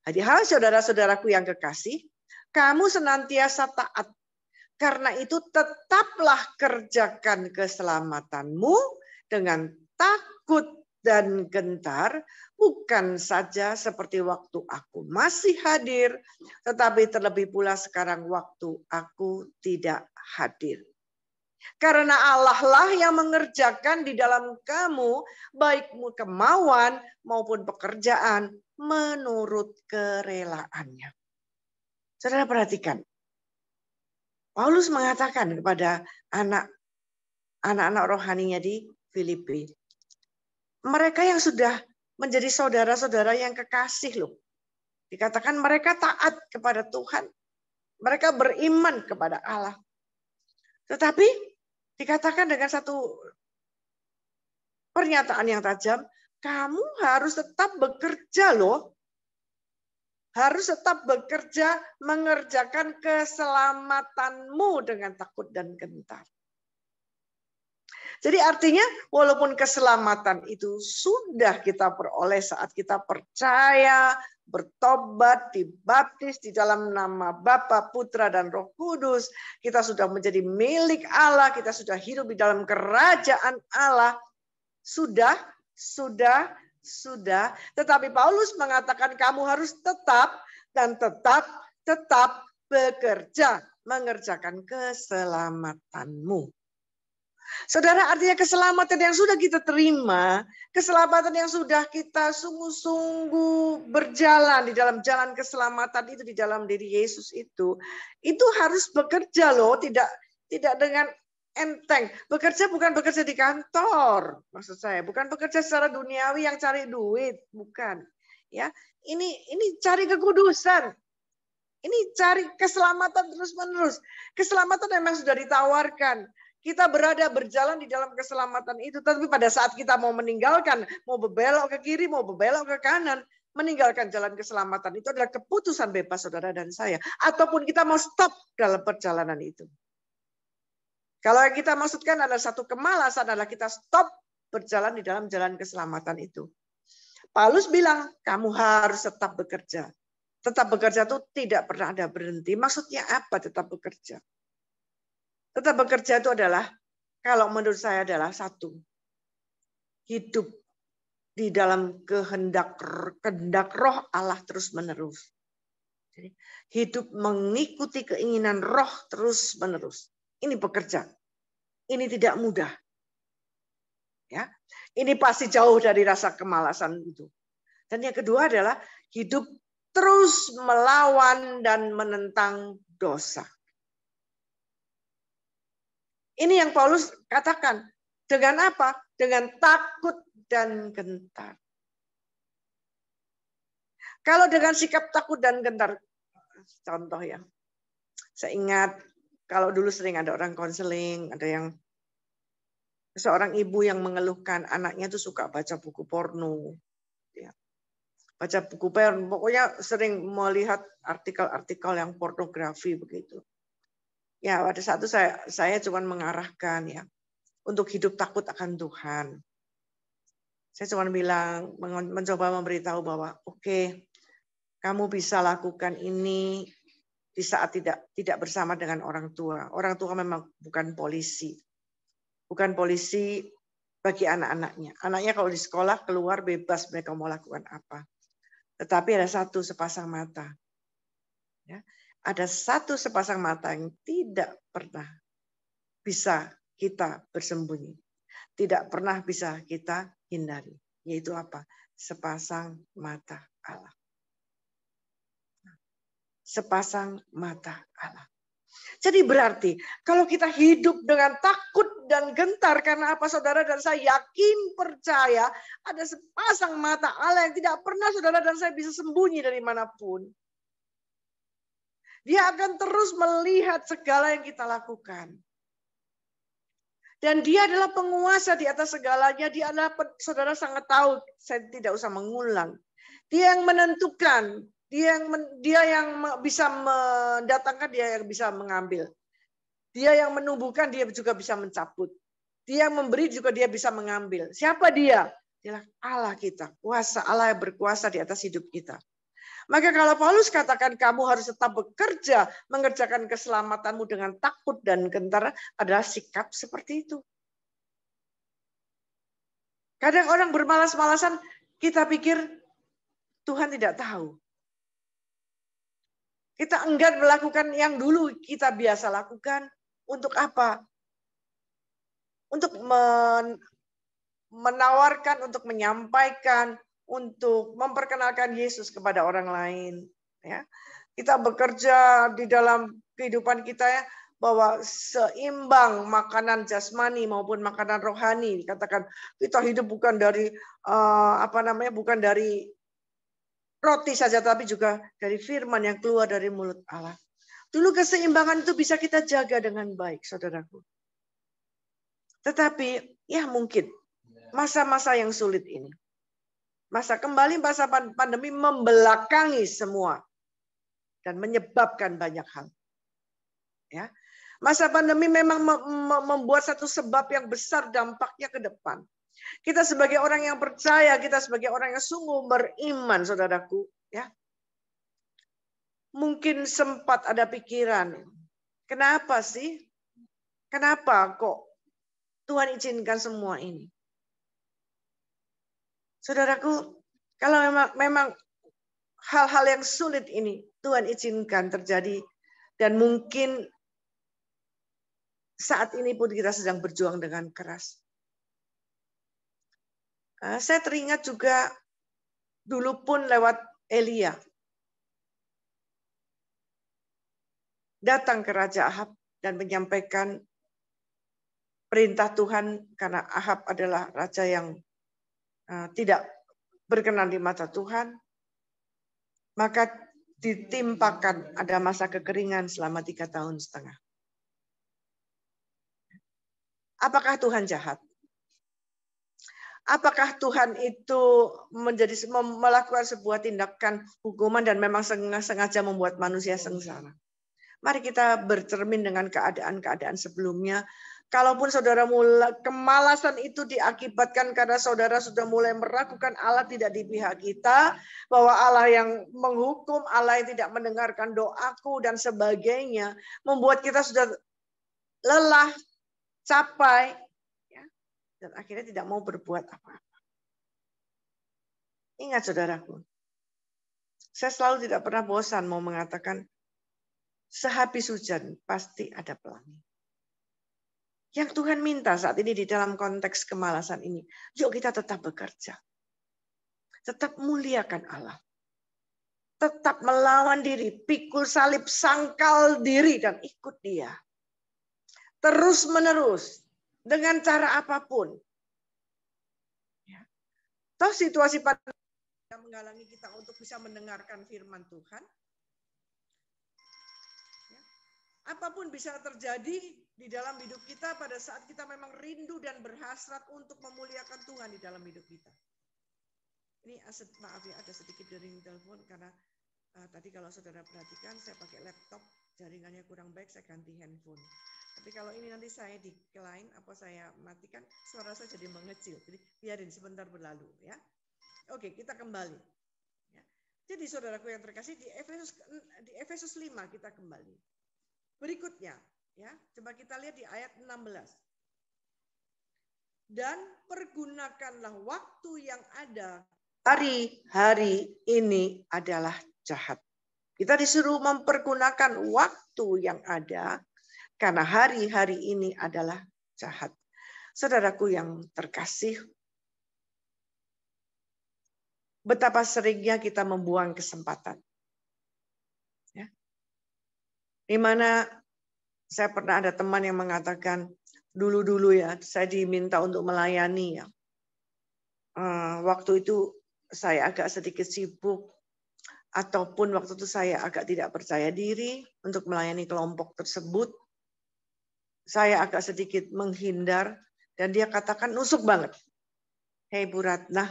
Jadi, hai saudara-saudaraku yang kekasih, kamu senantiasa taat. Karena itu tetaplah kerjakan keselamatanmu dengan takut dan gentar, bukan saja seperti waktu aku masih hadir, tetapi terlebih pula sekarang waktu aku tidak hadir. Karena Allah lah yang mengerjakan di dalam kamu, baik kemauan maupun pekerjaan, menurut kerelaannya. Saudara perhatikan, Paulus mengatakan kepada anak-anak rohaninya di Filipi, mereka yang sudah menjadi saudara-saudara yang kekasih loh. Dikatakan mereka taat kepada Tuhan. Mereka beriman kepada Allah. Tetapi dikatakan dengan satu pernyataan yang tajam, kamu harus tetap bekerja loh. harus tetap bekerja mengerjakan keselamatanmu dengan takut dan gentar. Jadi artinya walaupun keselamatan itu sudah kita peroleh saat kita percaya, bertobat, dibaptis di dalam nama Bapa, Putra, dan Roh Kudus. Kita sudah menjadi milik Allah, kita sudah hidup di dalam kerajaan Allah. Sudah. Tetapi Paulus mengatakan kamu harus tetap bekerja mengerjakan keselamatanmu. Saudara, artinya keselamatan yang sudah kita terima, keselamatan yang sudah kita sungguh-sungguh berjalan di dalam jalan keselamatan itu di dalam diri Yesus itu harus bekerja loh, tidak dengan enteng. Bekerja bukan bekerja di kantor, maksud saya, bukan bekerja secara duniawi yang cari duit, bukan. Ya, ini cari kekudusan. Ini cari keselamatan terus-menerus. Keselamatan memang sudah ditawarkan. Kita berjalan di dalam keselamatan itu. Tapi pada saat kita mau meninggalkan, mau berbelok ke kiri, mau berbelok ke kanan, meninggalkan jalan keselamatan itu adalah keputusan bebas saudara dan saya. Ataupun kita mau stop dalam perjalanan itu. Kalau yang kita maksudkan adalah satu kemalasan adalah kita stop berjalan di dalam jalan keselamatan itu. Paulus bilang, kamu harus tetap bekerja. Tetap bekerja itu tidak pernah ada berhenti. Maksudnya apa tetap bekerja? Tetap bekerja itu adalah, kalau menurut saya adalah satu, hidup di dalam kehendak roh Allah terus menerus. Jadi, hidup mengikuti keinginan roh terus menerus. Ini bekerja. Ini tidak mudah. Ya, ini pasti jauh dari rasa kemalasan itu. Dan yang kedua adalah hidup terus melawan dan menentang dosa. Ini yang Paulus katakan. Dengan apa? Dengan takut dan gentar. Kalau dengan sikap takut dan gentar, contoh ya, saya ingat kalau dulu sering ada orang konseling, ada yang seorang ibu yang mengeluhkan anaknya tuh suka baca buku porno. Ya. Baca buku porno, pokoknya sering melihat artikel-artikel yang pornografi begitu. Ya, pada saat itu saya cuma mengarahkan ya untuk hidup takut akan Tuhan. Saya cuma bilang, mencoba memberitahu bahwa oke, kamu bisa lakukan ini di saat tidak bersama dengan orang tua. Orang tua memang bukan polisi. Bukan polisi bagi anak-anaknya. Anaknya kalau di sekolah keluar bebas mereka mau lakukan apa. Tetapi ada satu sepasang mata. Ya. Ada satu sepasang mata yang tidak pernah bisa kita bersembunyi. Tidak pernah bisa kita hindari. Yaitu apa? Sepasang mata Allah. Sepasang mata Allah. Jadi berarti kalau kita hidup dengan takut dan gentar karena apa saudara dan saya yakin percaya ada sepasang mata Allah yang tidak pernah saudara dan saya bisa sembunyi dari manapun. Dia akan terus melihat segala yang kita lakukan. Dan dia adalah penguasa di atas segalanya. Dia adalah, saudara sangat tahu, saya tidak usah mengulang. Dia yang menentukan, dia yang bisa mendatangkan, dia yang bisa mengambil. Dia yang menumbuhkan, dia juga bisa mencabut. Dia yang memberi juga dia bisa mengambil. Siapa dia? Dialah Allah kita, kuasa Allah yang berkuasa di atas hidup kita. Maka kalau Paulus katakan kamu harus tetap bekerja, mengerjakan keselamatanmu dengan takut dan gentar adalah sikap seperti itu. Kadang orang bermalas-malasan, kita pikir Tuhan tidak tahu. Kita enggan melakukan yang dulu kita biasa lakukan. Untuk apa? Untuk menawarkan, untuk menyampaikan, untuk memperkenalkan Yesus kepada orang lain. Ya, kita bekerja di dalam kehidupan kita ya, bahwa seimbang makanan jasmani maupun makanan rohani. Dikatakan kita hidup bukan dari bukan dari roti saja, tapi juga dari firman yang keluar dari mulut Allah. Dulu keseimbangan itu bisa kita jaga dengan baik, saudaraku. Tetapi ya mungkin masa-masa yang sulit ini. Masa pandemi membelakangi semua dan menyebabkan banyak hal. Ya. Masa pandemi memang membuat satu sebab yang besar dampaknya ke depan. Kita sebagai orang yang percaya, kita sebagai orang yang sungguh beriman, saudaraku, ya. Mungkin sempat ada pikiran, kenapa sih? Kenapa kok Tuhan izinkan semua ini? Saudaraku, kalau memang hal-hal yang sulit ini Tuhan izinkan terjadi, dan mungkin saat ini pun kita sedang berjuang dengan keras. Saya teringat juga dulu pun lewat Elia. Datang ke Raja Ahab dan menyampaikan perintah Tuhan, karena Ahab adalah raja yang tidak berkenan di mata Tuhan. Maka ditimpakan ada masa kekeringan selama 3,5 tahun. Apakah Tuhan jahat? Apakah Tuhan itu melakukan sebuah tindakan hukuman dan memang sengaja membuat manusia sengsara? Mari kita bercermin dengan keadaan-keadaan sebelumnya. Kalaupun saudara kemalasan itu diakibatkan karena saudara sudah mulai meragukan Allah tidak di pihak kita, bahwa Allah yang menghukum, Allah yang tidak mendengarkan doaku dan sebagainya, membuat kita sudah lelah, capai, ya, dan akhirnya tidak mau berbuat apa-apa. Ingat saudaraku, saya selalu tidak pernah bosan mau mengatakan, sehabis hujan pasti ada pelangi. Yang Tuhan minta saat ini di dalam konteks kemalasan ini, yuk kita tetap bekerja. Tetap muliakan Allah. Tetap melawan diri, pikul salib, sangkal diri, dan ikut Dia. Terus menerus, dengan cara apapun. Ya. Toh situasi pandemi menghalangi kita untuk bisa mendengarkan firman Tuhan. Ya. Apapun bisa terjadi di dalam hidup kita pada saat kita memang rindu dan berhasrat untuk memuliakan Tuhan di dalam hidup kita. Ini maaf ya, ada sedikit dering telepon karena tadi kalau saudara perhatikan saya pakai laptop, jaringannya kurang baik, saya ganti handphone. Tapi kalau ini nanti saya decline apa saya matikan, suara saya jadi mengecil. Jadi biarin sebentar berlalu ya. Oke, kita kembali. Ya. Jadi saudaraku yang terkasih, di Efesus 5 kita kembali. Berikutnya, ya, coba kita lihat di ayat 16. Dan pergunakanlah waktu yang ada. Hari-hari ini adalah jahat. Kita disuruh mempergunakan waktu yang ada, karena hari-hari ini adalah jahat. Saudaraku yang terkasih, betapa seringnya kita membuang kesempatan. Ya. Di mana saya pernah ada teman yang mengatakan, dulu ya, saya diminta untuk melayani ya. Waktu itu saya agak sedikit sibuk, ataupun waktu itu saya agak tidak percaya diri untuk melayani kelompok tersebut. Saya agak sedikit menghindar, dan dia katakan nusuk banget. Hei Bu Ratna,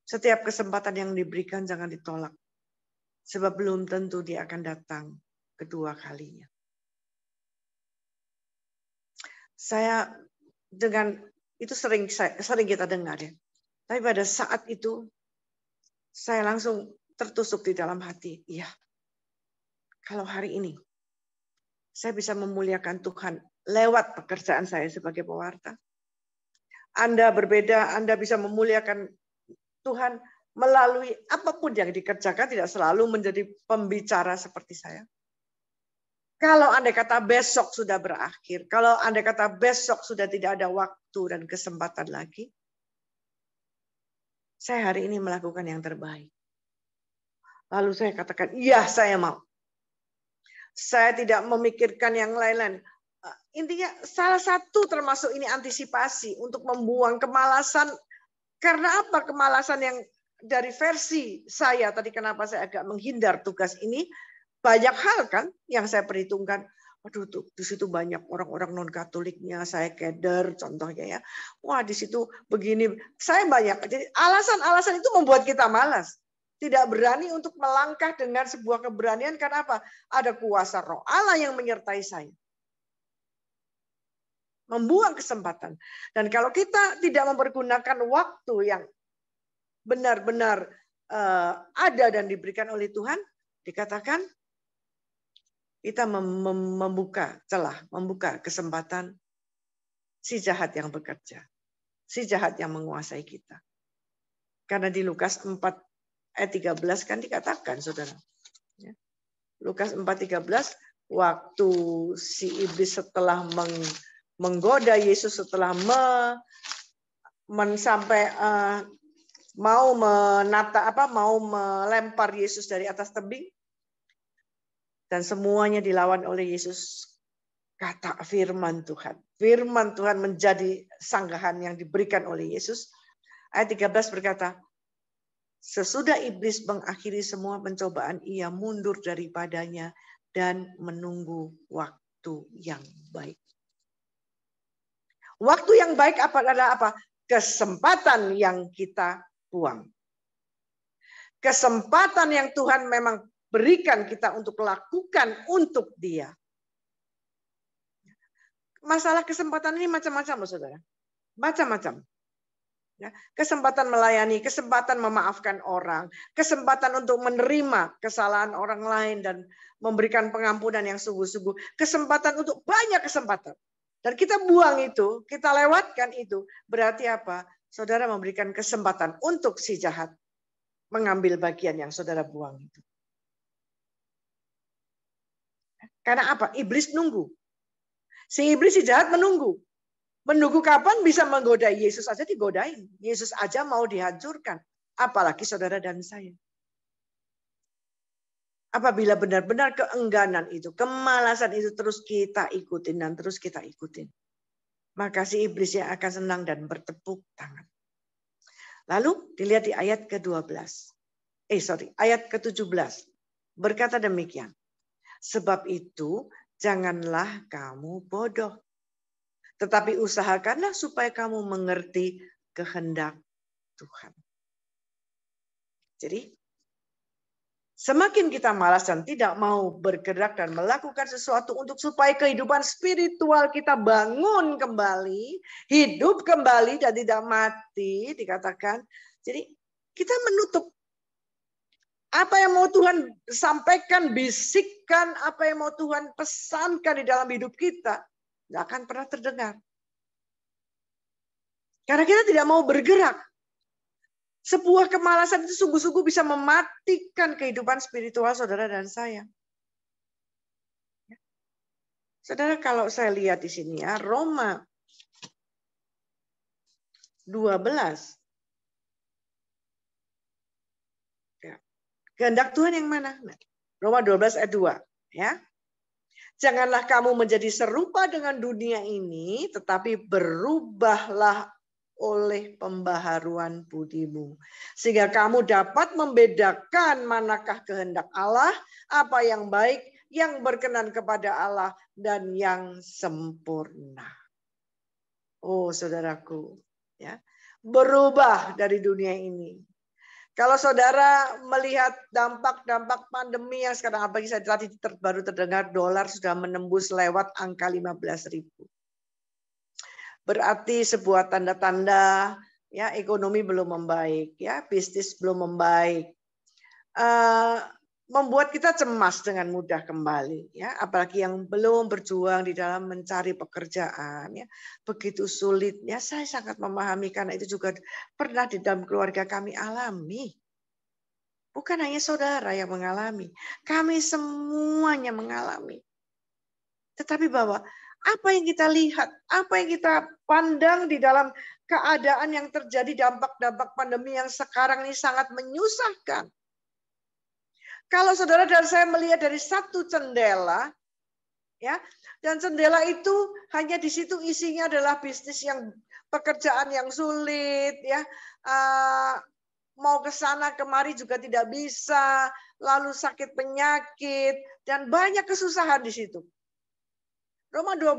setiap kesempatan yang diberikan jangan ditolak. Sebab belum tentu dia akan datang kedua kalinya. Saya dengan itu sering kita dengar ya. Tapi pada saat itu saya langsung tertusuk di dalam hati. Iya. Kalau hari ini saya bisa memuliakan Tuhan lewat pekerjaan saya sebagai pewarta. Anda berbeda, Anda bisa memuliakan Tuhan melalui apapun yang dikerjakan, tidak selalu menjadi pembicara seperti saya. Kalau andai kata besok sudah berakhir, kalau andai kata besok sudah tidak ada waktu dan kesempatan lagi, saya hari ini melakukan yang terbaik. Lalu saya katakan, iya saya mau. Saya tidak memikirkan yang lain-lain. Intinya salah satu termasuk ini antisipasi untuk membuang kemalasan. Karena apa kemalasan yang dari versi saya tadi, kenapa saya agak menghindar tugas ini? Banyak hal kan yang saya perhitungkan. Aduh, tuh di situ banyak orang-orang non Katoliknya, saya keder contohnya ya. Wah, di situ begini, saya banyak. Jadi alasan-alasan itu membuat kita malas. Tidak berani untuk melangkah dengan sebuah keberanian karena apa? Ada kuasa Roh Allah yang menyertai saya. Membuang kesempatan. Dan kalau kita tidak mempergunakan waktu yang benar-benar ada dan diberikan oleh Tuhan, dikatakan kita membuka celah, membuka kesempatan si jahat yang bekerja, si jahat yang menguasai kita. Karena di Lukas 4 ayat 13 kan dikatakan, saudara. Lukas 4:13, waktu si iblis setelah menggoda Yesus, setelah sampai mau melempar Yesus dari atas tebing, dan semuanya dilawan oleh Yesus. Kata firman Tuhan. Firman Tuhan menjadi sanggahan yang diberikan oleh Yesus. Ayat 13 berkata, sesudah iblis mengakhiri semua pencobaan, ia mundur daripadanya dan menunggu waktu yang baik. Waktu yang baik adalah apa? Kesempatan yang kita buang. Kesempatan yang Tuhan memang berikan kita untuk lakukan untuk Dia. Masalah kesempatan ini macam-macam, saudara. Macam-macam. Ya, kesempatan melayani, kesempatan memaafkan orang, kesempatan untuk menerima kesalahan orang lain dan memberikan pengampunan yang sungguh-sungguh, kesempatan untuk banyak kesempatan. Dan kita buang itu, kita lewatkan itu, berarti apa? Saudara memberikan kesempatan untuk si jahat mengambil bagian yang saudara buang itu. Karena apa? Iblis nunggu. Si iblis, si jahat menunggu. Menunggu kapan bisa menggoda Yesus aja digodain. Yesus aja mau dihancurkan. Apalagi saudara dan saya. Apabila benar-benar keengganan itu, kemalasan itu terus kita ikutin dan terus kita ikutin. Maka si iblis yang akan senang dan bertepuk tangan. Lalu dilihat di ayat ke-12. Ayat ke-17. Berkata demikian. Sebab itu janganlah kamu bodoh. Tetapi usahakanlah supaya kamu mengerti kehendak Tuhan. Jadi, semakin kita malas dan tidak mau bergerak dan melakukan sesuatu untuk supaya kehidupan spiritual kita bangun kembali, hidup kembali dan tidak mati, dikatakan. Jadi, kita menutup apa yang mau Tuhan sampaikan, bisikkan, apa yang mau Tuhan pesankan di dalam hidup kita, nggak akan pernah terdengar. Karena kita tidak mau bergerak. Sebuah kemalasan itu sungguh-sungguh bisa mematikan kehidupan spiritual saudara dan saya. Saudara, kalau saya lihat di sini ya, Roma 12. Kehendak Tuhan yang mana? Roma 12 ayat 2. Ya. Janganlah kamu menjadi serupa dengan dunia ini, tetapi berubahlah oleh pembaharuan budimu. Sehingga kamu dapat membedakan manakah kehendak Allah, apa yang baik, yang berkenan kepada Allah, dan yang sempurna. Oh saudaraku, ya, berubah dari dunia ini. Kalau saudara melihat dampak-dampak pandemi yang sekarang, apalagi saya tadi baru terdengar dolar sudah menembus lewat angka 15.000. Berarti sebuah tanda-tanda ya ekonomi belum membaik, ya bisnis belum membaik, membuat kita cemas dengan mudah kembali, ya apalagi yang belum berjuang di dalam mencari pekerjaan, ya begitu sulitnya. Saya sangat memahami karena itu juga pernah di dalam keluarga kami alami. Bukan hanya saudara yang mengalami, kami semuanya mengalami. Tetapi bahwa apa yang kita lihat, apa yang kita pandang di dalam keadaan yang terjadi, dampak-dampak pandemi yang sekarang ini sangat menyusahkan. Kalau saudara dan saya melihat dari satu jendela, ya, dan jendela itu hanya di situ isinya adalah bisnis yang pekerjaan yang sulit, ya, mau ke sana kemari juga tidak bisa, lalu sakit penyakit dan banyak kesusahan di situ. Roma 12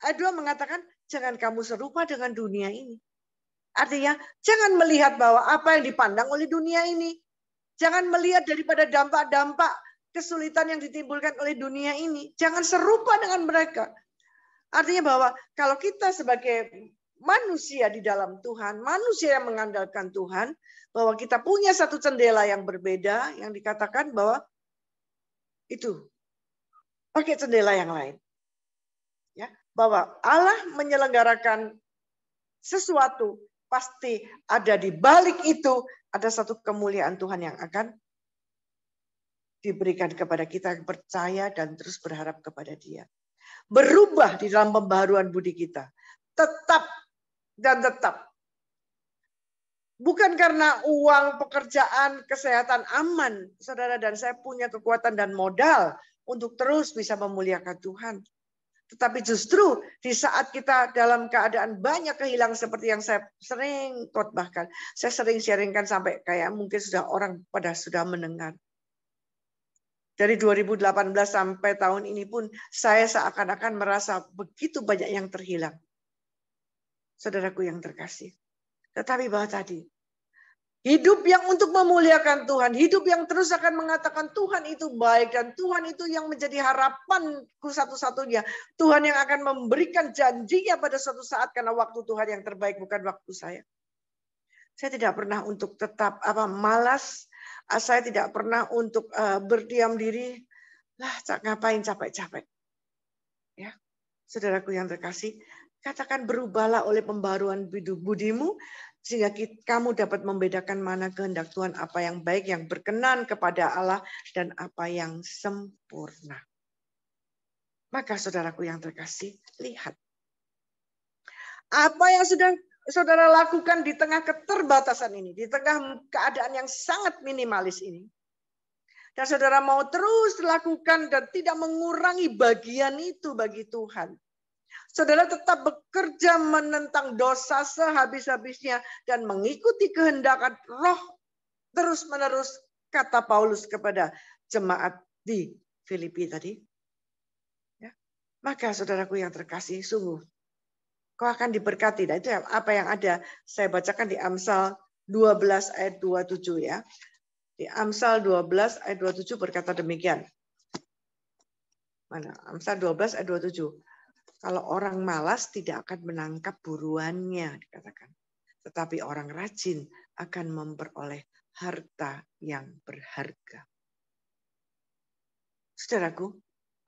ayat 2 mengatakan, jangan kamu serupa dengan dunia ini. Artinya, jangan melihat bahwa apa yang dipandang oleh dunia ini. Jangan melihat daripada dampak-dampak kesulitan yang ditimbulkan oleh dunia ini. Jangan serupa dengan mereka. Artinya bahwa kalau kita sebagai manusia di dalam Tuhan, manusia yang mengandalkan Tuhan, bahwa kita punya satu jendela yang berbeda, yang dikatakan bahwa itu pakai jendela yang lain. Ya, bahwa Allah menyelenggarakan sesuatu, pasti ada di balik itu ada satu kemuliaan Tuhan yang akan diberikan kepada kita yang percaya dan terus berharap kepada Dia. Berubah di dalam pembaharuan budi kita. Tetap dan tetap. Bukan karena uang, pekerjaan, kesehatan aman. Saudara dan saya punya kekuatan dan modal untuk terus bisa memuliakan Tuhan. Tetapi justru di saat kita dalam keadaan banyak kehilangan seperti yang saya sering khotbahkan. Saya sering sharingkan sampai kayak mungkin sudah orang pada sudah mendengar. Dari 2018 sampai tahun ini pun saya seakan-akan merasa begitu banyak yang terhilang. Saudaraku yang terkasih. Tetapi bahwa tadi, hidup yang untuk memuliakan Tuhan, hidup yang terus akan mengatakan Tuhan itu baik dan Tuhan itu yang menjadi harapanku satu-satunya. Tuhan yang akan memberikan janjinya pada suatu saat karena waktu Tuhan yang terbaik bukan waktu saya. Saya tidak pernah untuk tetap malas. Saya tidak pernah untuk berdiam diri. Lah, ngapain capek-capek. Ya, saudaraku yang terkasih, katakan berubahlah oleh pembaruan budimu sehingga kamu dapat membedakan mana kehendak Tuhan, apa yang baik, yang berkenan kepada Allah dan apa yang sempurna. Maka saudaraku yang terkasih, lihat apa yang sudah saudara lakukan di tengah keterbatasan ini, di tengah keadaan yang sangat minimalis ini. Dan saudara mau terus lakukan dan tidak mengurangi bagian itu bagi Tuhan. Saudara tetap bekerja menentang dosa sehabis-habisnya dan mengikuti kehendak Roh terus-menerus, kata Paulus kepada jemaat di Filipi tadi. Ya. Maka saudaraku yang terkasih, sungguh kau akan diberkati. Nah, itu apa yang ada. Saya bacakan di Amsal 12 ayat 27 ya. Di Amsal 12 ayat 27 berkata demikian. Mana? Amsal 12 ayat 27. Kalau orang malas tidak akan menangkap buruannya, dikatakan. Tetapi orang rajin akan memperoleh harta yang berharga. Saudaraku,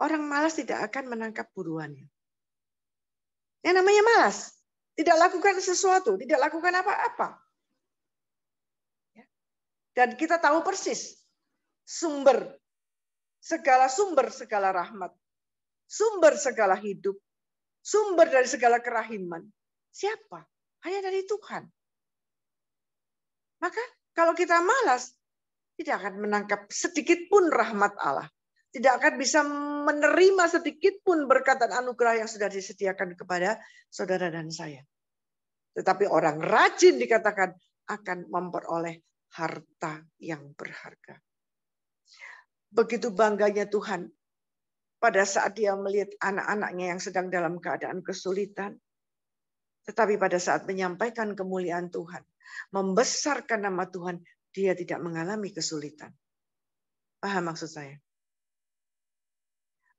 orang malas tidak akan menangkap buruannya. Yang namanya malas, tidak lakukan sesuatu, tidak lakukan apa-apa. Dan kita tahu persis sumber segala rahmat, sumber segala hidup, sumber dari segala kerahiman. Siapa? Hanya dari Tuhan. Maka kalau kita malas, tidak akan menangkap sedikit pun rahmat Allah. Tidak akan bisa menerima sedikit pun berkat dan anugerah yang sudah disediakan kepada saudara dan saya. Tetapi orang rajin dikatakan akan memperoleh harta yang berharga. Begitu bangganya Tuhan pada saat dia melihat anak-anaknya yang sedang dalam keadaan kesulitan. Tetapi pada saat menyampaikan kemuliaan Tuhan, membesarkan nama Tuhan, dia tidak mengalami kesulitan. Paham maksud saya?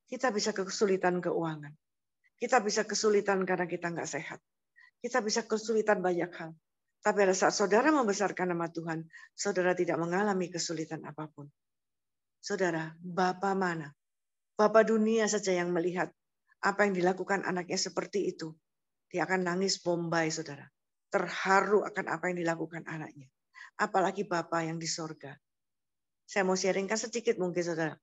Kita bisa kesulitan keuangan. Kita bisa kesulitan karena kita nggak sehat. Kita bisa kesulitan banyak hal. Tapi pada saat saudara membesarkan nama Tuhan, saudara tidak mengalami kesulitan apapun. Saudara, Bapa mana? Bapa dunia saja yang melihat apa yang dilakukan anaknya seperti itu. Dia akan nangis bombay, saudara. Terharu akan apa yang dilakukan anaknya. Apalagi Bapa yang di sorga. Saya mau sharingkan sedikit mungkin, saudara.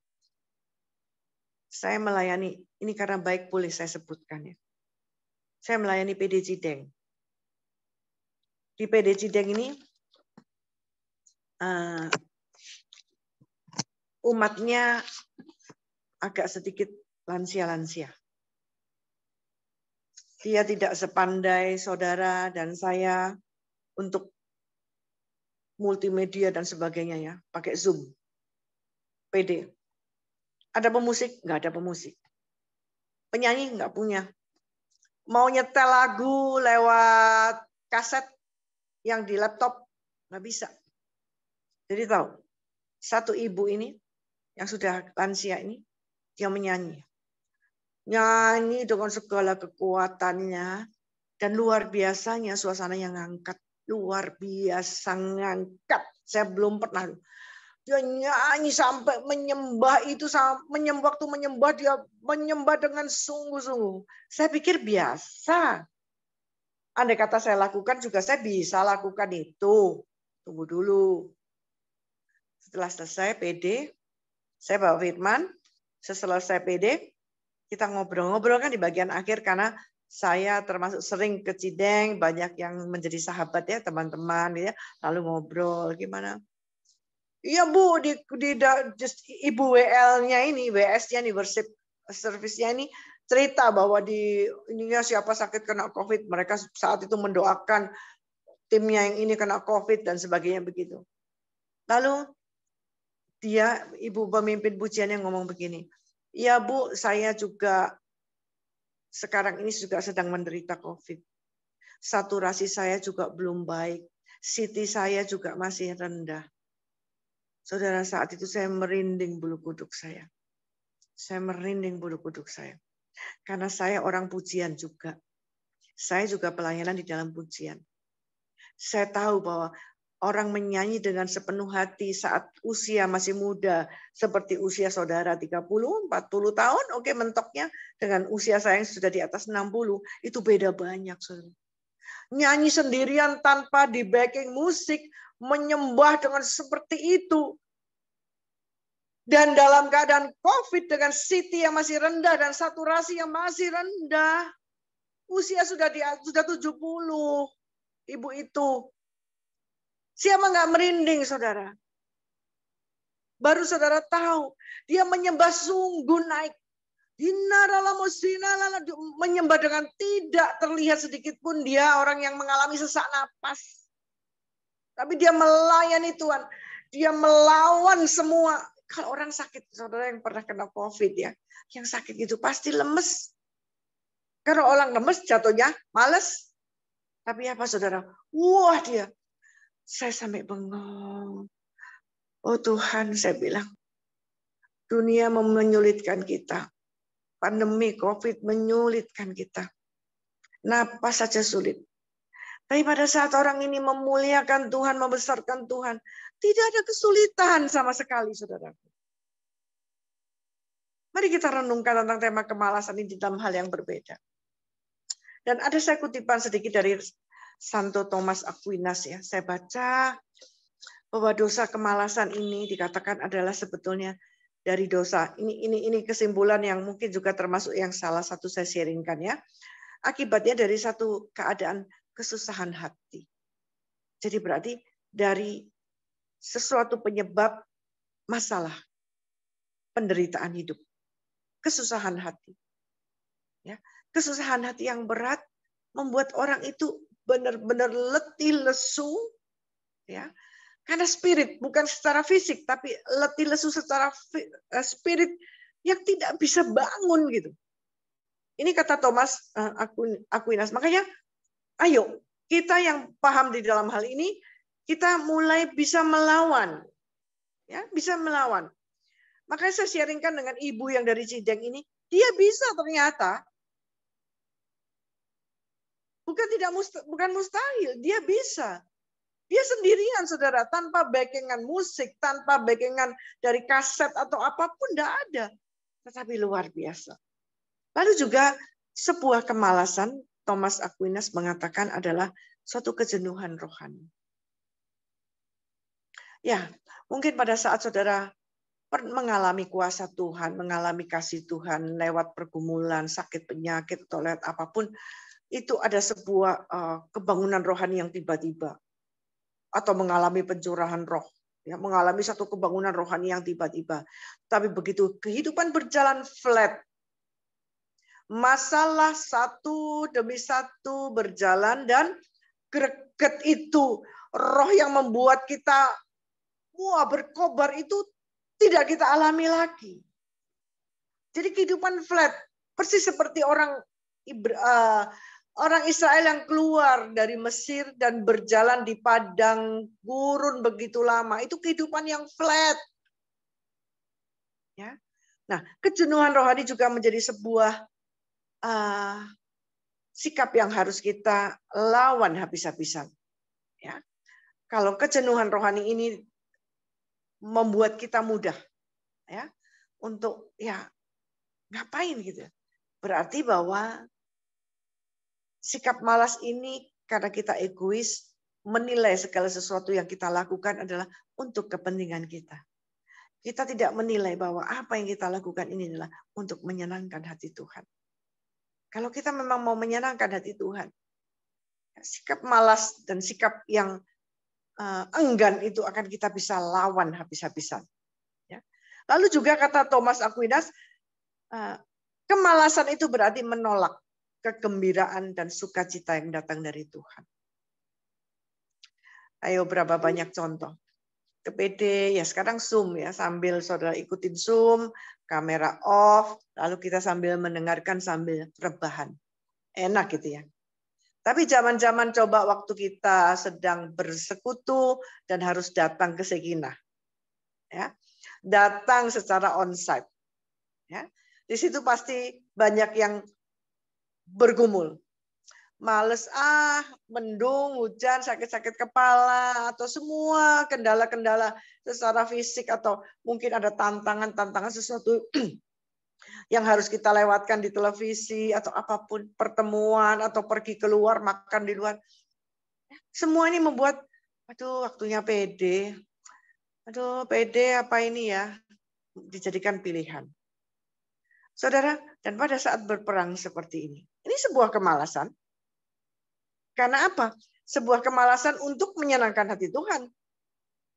Saya melayani, ini karena baik boleh saya sebutkan ya. Saya melayani PD Cideng. Di PD Cideng ini, umatnya agak sedikit lansia-lansia. Dia tidak sepandai saudara dan saya untuk multimedia dan sebagainya ya, pakai Zoom. PD. Ada pemusik? Nggak ada pemusik. penyanyi nggak punya. Mau nyetel lagu lewat kaset yang di laptop nggak bisa. Jadi tahu, satu ibu ini yang sudah lansia ini, dia menyanyi. Nyanyi dengan segala kekuatannya dan luar biasanya suasana yang ngangkat. Luar biasa ngangkat. Saya belum pernah. Dia nyanyi sampai menyembah itu, waktu menyembah dia menyembah dengan sungguh-sungguh. Saya pikir biasa. Andai kata saya lakukan juga saya bisa lakukan itu. Tunggu dulu. Setelah selesai PD, saya bawa firman. Setelah selesai PD, kita ngobrol-ngobrol kan di bagian akhir karena saya termasuk sering ke Cideng, banyak yang menjadi sahabat ya teman-teman ya, lalu ngobrol gimana. Iya Bu, di Ibu WL-nya ini, WS-nya nih, worship service-nya ini cerita bahwa di ininya siapa sakit kena COVID, mereka saat itu mendoakan timnya yang ini kena COVID dan sebagainya begitu. Lalu dia, ibu pemimpin pujian yang ngomong begini, iya Bu, saya juga sekarang ini juga sedang menderita COVID. Saturasi saya juga belum baik. CT saya juga masih rendah. Saudara, saat itu saya merinding bulu kuduk saya. Saya merinding bulu kuduk saya. Karena saya orang pujian juga. Saya juga pelayanan di dalam pujian. Saya tahu bahwa orang menyanyi dengan sepenuh hati saat usia masih muda, seperti usia saudara 30, 40 tahun, oke mentoknya, dengan usia saya yang sudah di atas 60, itu beda banyak. Saudara. Nyanyi sendirian tanpa di backing musik, menyembah dengan seperti itu. Dan dalam keadaan COVID dengan CT yang masih rendah dan saturasi yang masih rendah, usia sudah 70, ibu itu. Siapa nggak merinding, saudara? Baru saudara tahu, dia menyembah sungguh naik. Menyembah dengan tidak terlihat sedikit pun dia orang yang mengalami sesak napas. Tapi dia melayani Tuhan. Dia melawan semua. Kalau orang sakit, saudara yang pernah kena COVID ya, yang sakit gitu pasti lemes. Karena orang lemes jatuhnya males. Tapi apa saudara? Wah dia. Saya sampai bengong. Oh Tuhan, saya bilang, dunia menyulitkan kita. Pandemi COVID menyulitkan kita. Napas saja sulit. Tapi pada saat orang ini memuliakan Tuhan, membesarkan Tuhan, tidak ada kesulitan sama sekali, saudara. Mari kita renungkan tentang tema kemalasan ini dalam hal yang berbeda. Dan ada saya kutipan sedikit dari Santo Thomas Aquinas ya. Saya baca bahwa dosa kemalasan ini dikatakan adalah sebetulnya dari dosa. Ini kesimpulan yang mungkin juga termasuk yang salah satu saya sharingkan ya. Akibatnya dari satu keadaan kesusahan hati. Jadi berarti dari sesuatu penyebab masalah penderitaan hidup. Kesusahan hati. Ya, kesusahan hati yang berat membuat orang itu benar-benar letih lesu, ya, karena spirit bukan secara fisik, tapi letih lesu secara spirit yang tidak bisa bangun gitu. Ini kata Thomas Aquinas. Makanya, ayo kita yang paham di dalam hal ini, kita mulai bisa melawan, ya, bisa melawan. Makanya saya sharingkan dengan ibu yang dari Cideng ini, dia bisa ternyata. Bukan mustahil, dia bisa. Dia sendirian, saudara, tanpa backingan musik, tanpa backingan dari kaset atau apapun, tidak ada. Tetapi luar biasa. Lalu juga sebuah kemalasan, Thomas Aquinas mengatakan adalah suatu kejenuhan rohani. Ya, mungkin pada saat saudara mengalami kuasa Tuhan, mengalami kasih Tuhan lewat pergumulan, sakit penyakit, atau lewat apapun, itu ada sebuah kebangunan rohani yang tiba-tiba. Atau mengalami pencurahan roh. Ya, mengalami satu kebangunan rohani yang tiba-tiba. Tapi begitu kehidupan berjalan flat. Masalah satu demi satu berjalan dan greget itu. Roh yang membuat kita berkobar itu tidak kita alami lagi. Jadi kehidupan flat. Persis seperti orang Israel yang keluar dari Mesir dan berjalan di padang gurun begitu lama. Itu kehidupan yang flat. Ya. Nah, kejenuhan rohani juga menjadi sebuah sikap yang harus kita lawan habis-habisan. Ya. Kalau kejenuhan rohani ini membuat kita mudah, ya, untuk ya ngapain gitu. Berarti bahwa sikap malas ini karena kita egois, menilai segala sesuatu yang kita lakukan adalah untuk kepentingan kita. Kita tidak menilai bahwa apa yang kita lakukan ini adalah untuk menyenangkan hati Tuhan. Kalau kita memang mau menyenangkan hati Tuhan, sikap malas dan sikap yang enggan itu akan kita bisa lawan habis-habisan. Ya. Lalu juga kata Thomas Aquinas, kemalasan itu berarti menolak kegembiraan dan sukacita yang datang dari Tuhan. Ayo berapa banyak contoh. Ke PD, ya sekarang Zoom ya, sambil saudara ikutin Zoom, kamera off, lalu kita sambil mendengarkan sambil rebahan. Enak gitu ya. Tapi zaman-zaman coba waktu kita sedang bersekutu dan harus datang ke Sekinah. Ya. Datang secara onsite. Ya. Di situ pasti banyak yang bergumul. Males mendung, hujan, sakit-sakit kepala, atau semua kendala-kendala secara fisik, atau mungkin ada tantangan-tantangan sesuatu yang harus kita lewatkan di televisi, atau apapun, pertemuan, atau pergi keluar, makan di luar. Semua ini membuat, aduh waktunya PD. Aduh PD apa ini ya? Dijadikan pilihan. Saudara, dan pada saat berperang seperti ini sebuah kemalasan. Karena apa? Sebuah kemalasan untuk menyenangkan hati Tuhan.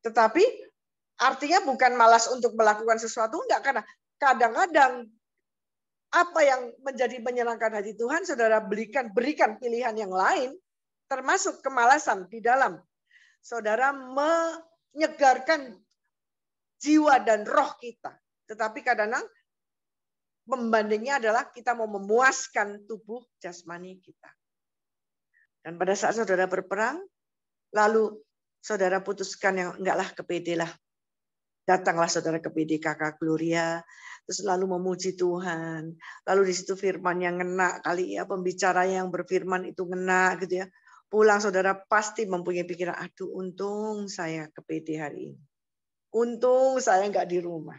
Tetapi artinya bukan malas untuk melakukan sesuatu, enggak. Karena kadang-kadang apa yang menjadi menyenangkan hati Tuhan, saudara berikan pilihan yang lain, termasuk kemalasan di dalam saudara menyegarkan jiwa dan roh kita. Tetapi kadang-kadang pembandingnya adalah kita mau memuaskan tubuh jasmani kita. Dan pada saat saudara berperang, lalu saudara putuskan yang enggaklah ke PD lah. Datanglah saudara ke PD Kakak Gloria, terus lalu memuji Tuhan. Lalu di situ firman yang ngena kali ya, pembicara yang berfirman itu ngena gitu ya. Pulang saudara pasti mempunyai pikiran, aduh untung saya ke PD hari ini. Untung saya enggak di rumah.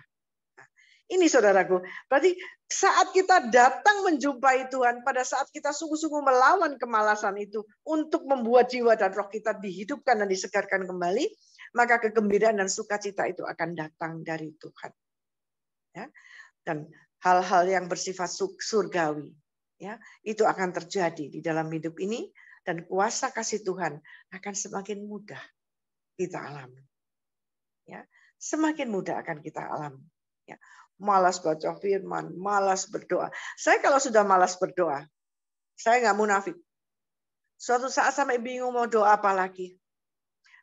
Ini saudaraku, berarti saat kita datang menjumpai Tuhan, pada saat kita sungguh-sungguh melawan kemalasan itu untuk membuat jiwa dan roh kita dihidupkan dan disegarkan kembali, maka kegembiraan dan sukacita itu akan datang dari Tuhan. Ya. Dan hal-hal yang bersifat surgawi, ya, itu akan terjadi di dalam hidup ini, dan kuasa kasih Tuhan akan semakin mudah kita alami. Ya. Semakin mudah akan kita alami. Ya. Malas baca firman, malas berdoa. Saya kalau sudah malas berdoa, saya nggak munafik. Suatu saat sampai bingung mau doa apa lagi.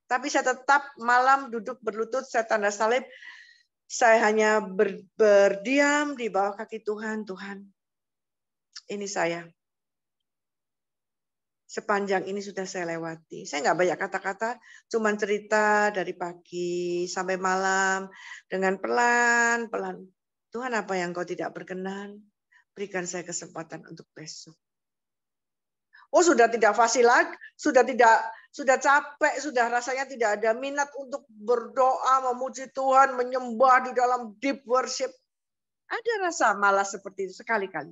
Tapi saya tetap malam duduk berlutut, saya tanda salib. Saya hanya berdiam di bawah kaki Tuhan. Tuhan, ini saya. Sepanjang ini sudah saya lewati. Saya nggak banyak kata-kata, cuman cerita dari pagi sampai malam dengan pelan-pelan. Tuhan, apa yang Kau tidak berkenan, berikan saya kesempatan untuk besok. Oh, sudah tidak fasih lagi, sudah capek, sudah rasanya tidak ada minat untuk berdoa, memuji Tuhan, menyembah di dalam deep worship. Ada rasa malas seperti itu sekali-kali.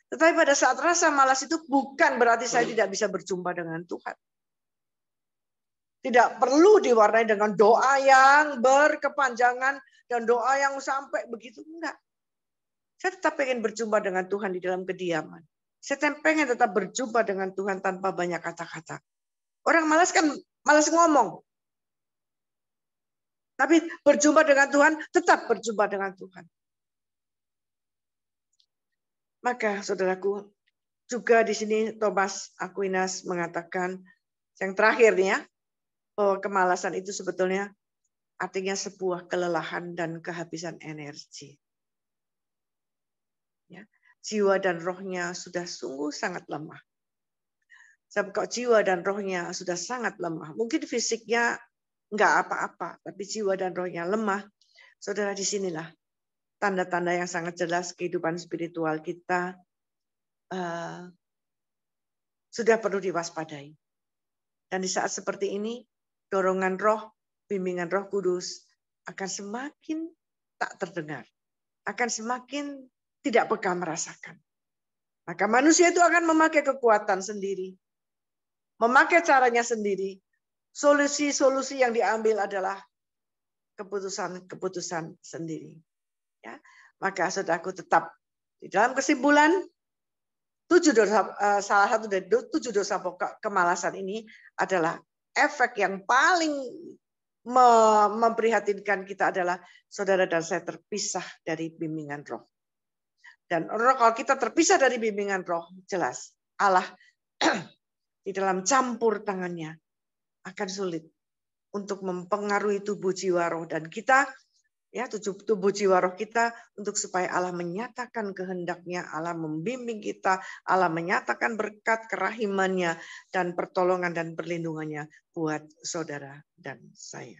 Tetapi pada saat rasa malas itu bukan berarti saya tidak bisa berjumpa dengan Tuhan. Tidak perlu diwarnai dengan doa yang berkepanjangan dan doa yang sampai begitu. Enggak. Saya tetap pengen berjumpa dengan Tuhan di dalam kediaman. Saya pengen tetap berjumpa dengan Tuhan tanpa banyak kata-kata. Orang malas kan malas ngomong. Tapi berjumpa dengan Tuhan, tetap berjumpa dengan Tuhan. Maka saudaraku, juga di sini Thomas Aquinas mengatakan yang terakhir nih ya, bahwa kemalasan itu sebetulnya artinya sebuah kelelahan dan kehabisan energi. Ya. jiwa dan rohnya sudah sungguh sangat lemah. Sebab kok jiwa dan rohnya sudah sangat lemah. Mungkin fisiknya enggak apa-apa, tapi jiwa dan rohnya lemah. Saudara, disinilah tanda-tanda yang sangat jelas kehidupan spiritual kita sudah perlu diwaspadai. Dan di saat seperti ini, dorongan roh, bimbingan Roh Kudus akan semakin tak terdengar. Akan semakin tidak peka merasakan. Maka manusia itu akan memakai kekuatan sendiri. Memakai caranya sendiri. Solusi-solusi yang diambil adalah keputusan-keputusan sendiri. Ya, maka saudaraku tetap di dalam kesimpulan salah satu dari 7 dosa pokok kemalasan ini adalah efek yang paling memprihatinkan kita adalah saudara dan saya terpisah dari bimbingan roh. Dan kalau kita terpisah dari bimbingan roh, jelas Allah di dalam campur tangannya akan sulit untuk mempengaruhi tubuh jiwa roh dan kita, ya, tubuh jiwa roh kita, untuk supaya Allah menyatakan kehendaknya, Allah membimbing kita, Allah menyatakan berkat kerahimannya dan pertolongan dan perlindungannya buat saudara dan saya.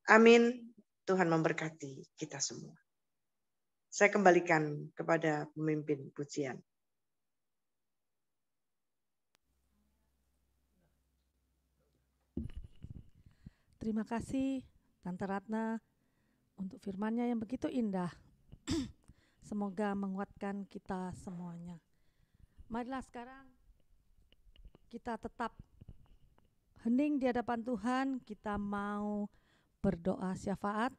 Amin. Tuhan memberkati kita semua. Saya kembalikan kepada pemimpin pujian. Terima kasih Tante Ratna untuk firman-Nya yang begitu indah. Semoga menguatkan kita semuanya. Marilah sekarang kita tetap hening di hadapan Tuhan. Kita mau berdoa syafaat.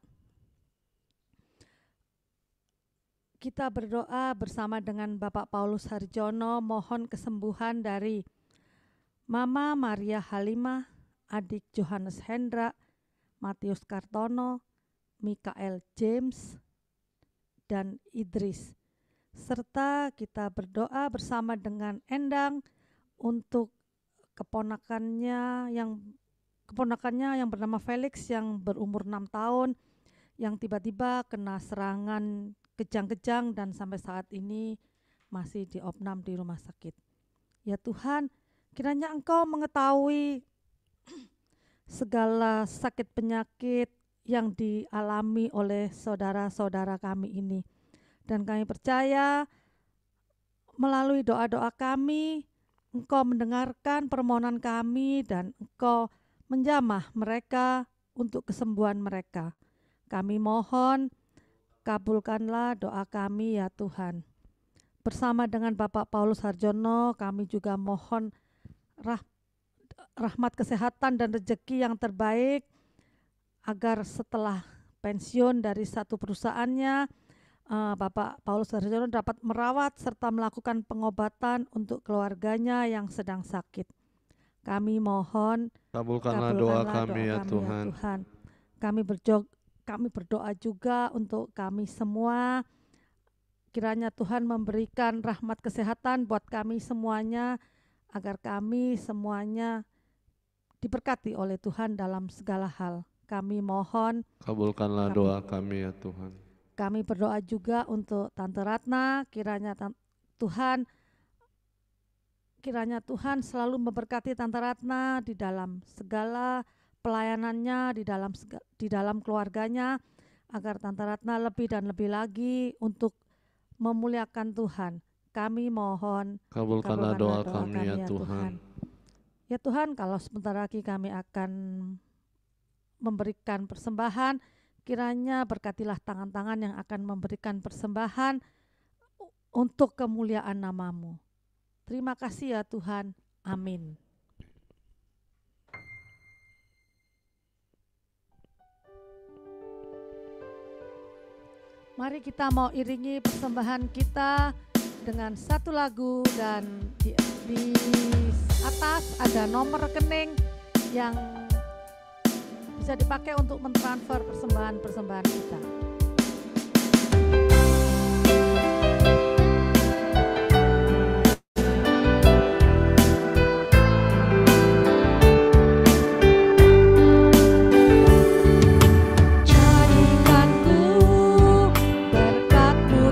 Kita berdoa bersama dengan Bapak Paulus Harjono, mohon kesembuhan dari Mama Maria Halimah, adik Johannes Hendra, Matius Kartono, Mikael James, dan Idris. Serta kita berdoa bersama dengan Endang untuk keponakannya yang bernama Felix yang berumur 6 tahun, yang tiba-tiba kena serangan kejang-kejang dan sampai saat ini masih diopnam di rumah sakit. Ya Tuhan, kiranya Engkau mengetahui segala sakit penyakit yang dialami oleh saudara-saudara kami ini. Dan kami percaya melalui doa-doa kami, Engkau mendengarkan permohonan kami dan Engkau menjamah mereka untuk kesembuhan mereka. Kami mohon, kabulkanlah doa kami ya Tuhan. Bersama dengan Bapak Paulus Harjono, kami juga mohon rahmat kesehatan dan rezeki yang terbaik agar setelah pensiun dari satu perusahaannya, Bapak Paulus Harjono dapat merawat serta melakukan pengobatan untuk keluarganya yang sedang sakit. Kami mohon kabulkanlah doa kami ya Tuhan. Kami berdoa juga untuk kami semua. Kiranya Tuhan memberikan rahmat kesehatan buat kami semuanya, agar kami semuanya diberkati oleh Tuhan dalam segala hal. Kami mohon kabulkanlah doa kami ya Tuhan. Kami berdoa juga untuk Tante Ratna, kiranya Tuhan selalu memberkati Tante Ratna di dalam segala pelayanannya, di dalam keluarganya, agar Tante Ratna lebih dan lebih lagi untuk memuliakan Tuhan. Kami mohon kabulkanlah doa kami ya Tuhan. Ya Tuhan, kalau sebentar lagi kami akan memberikan persembahan, kiranya berkatilah tangan-tangan yang akan memberikan persembahan untuk kemuliaan nama-Mu. Terima kasih ya Tuhan. Amin. Mari kita mau iringi persembahan kita dengan satu lagu, dan di atas ada nomor rekening yang bisa dipakai untuk mentransfer persembahan-persembahan kita. Jadikanku berkat-Mu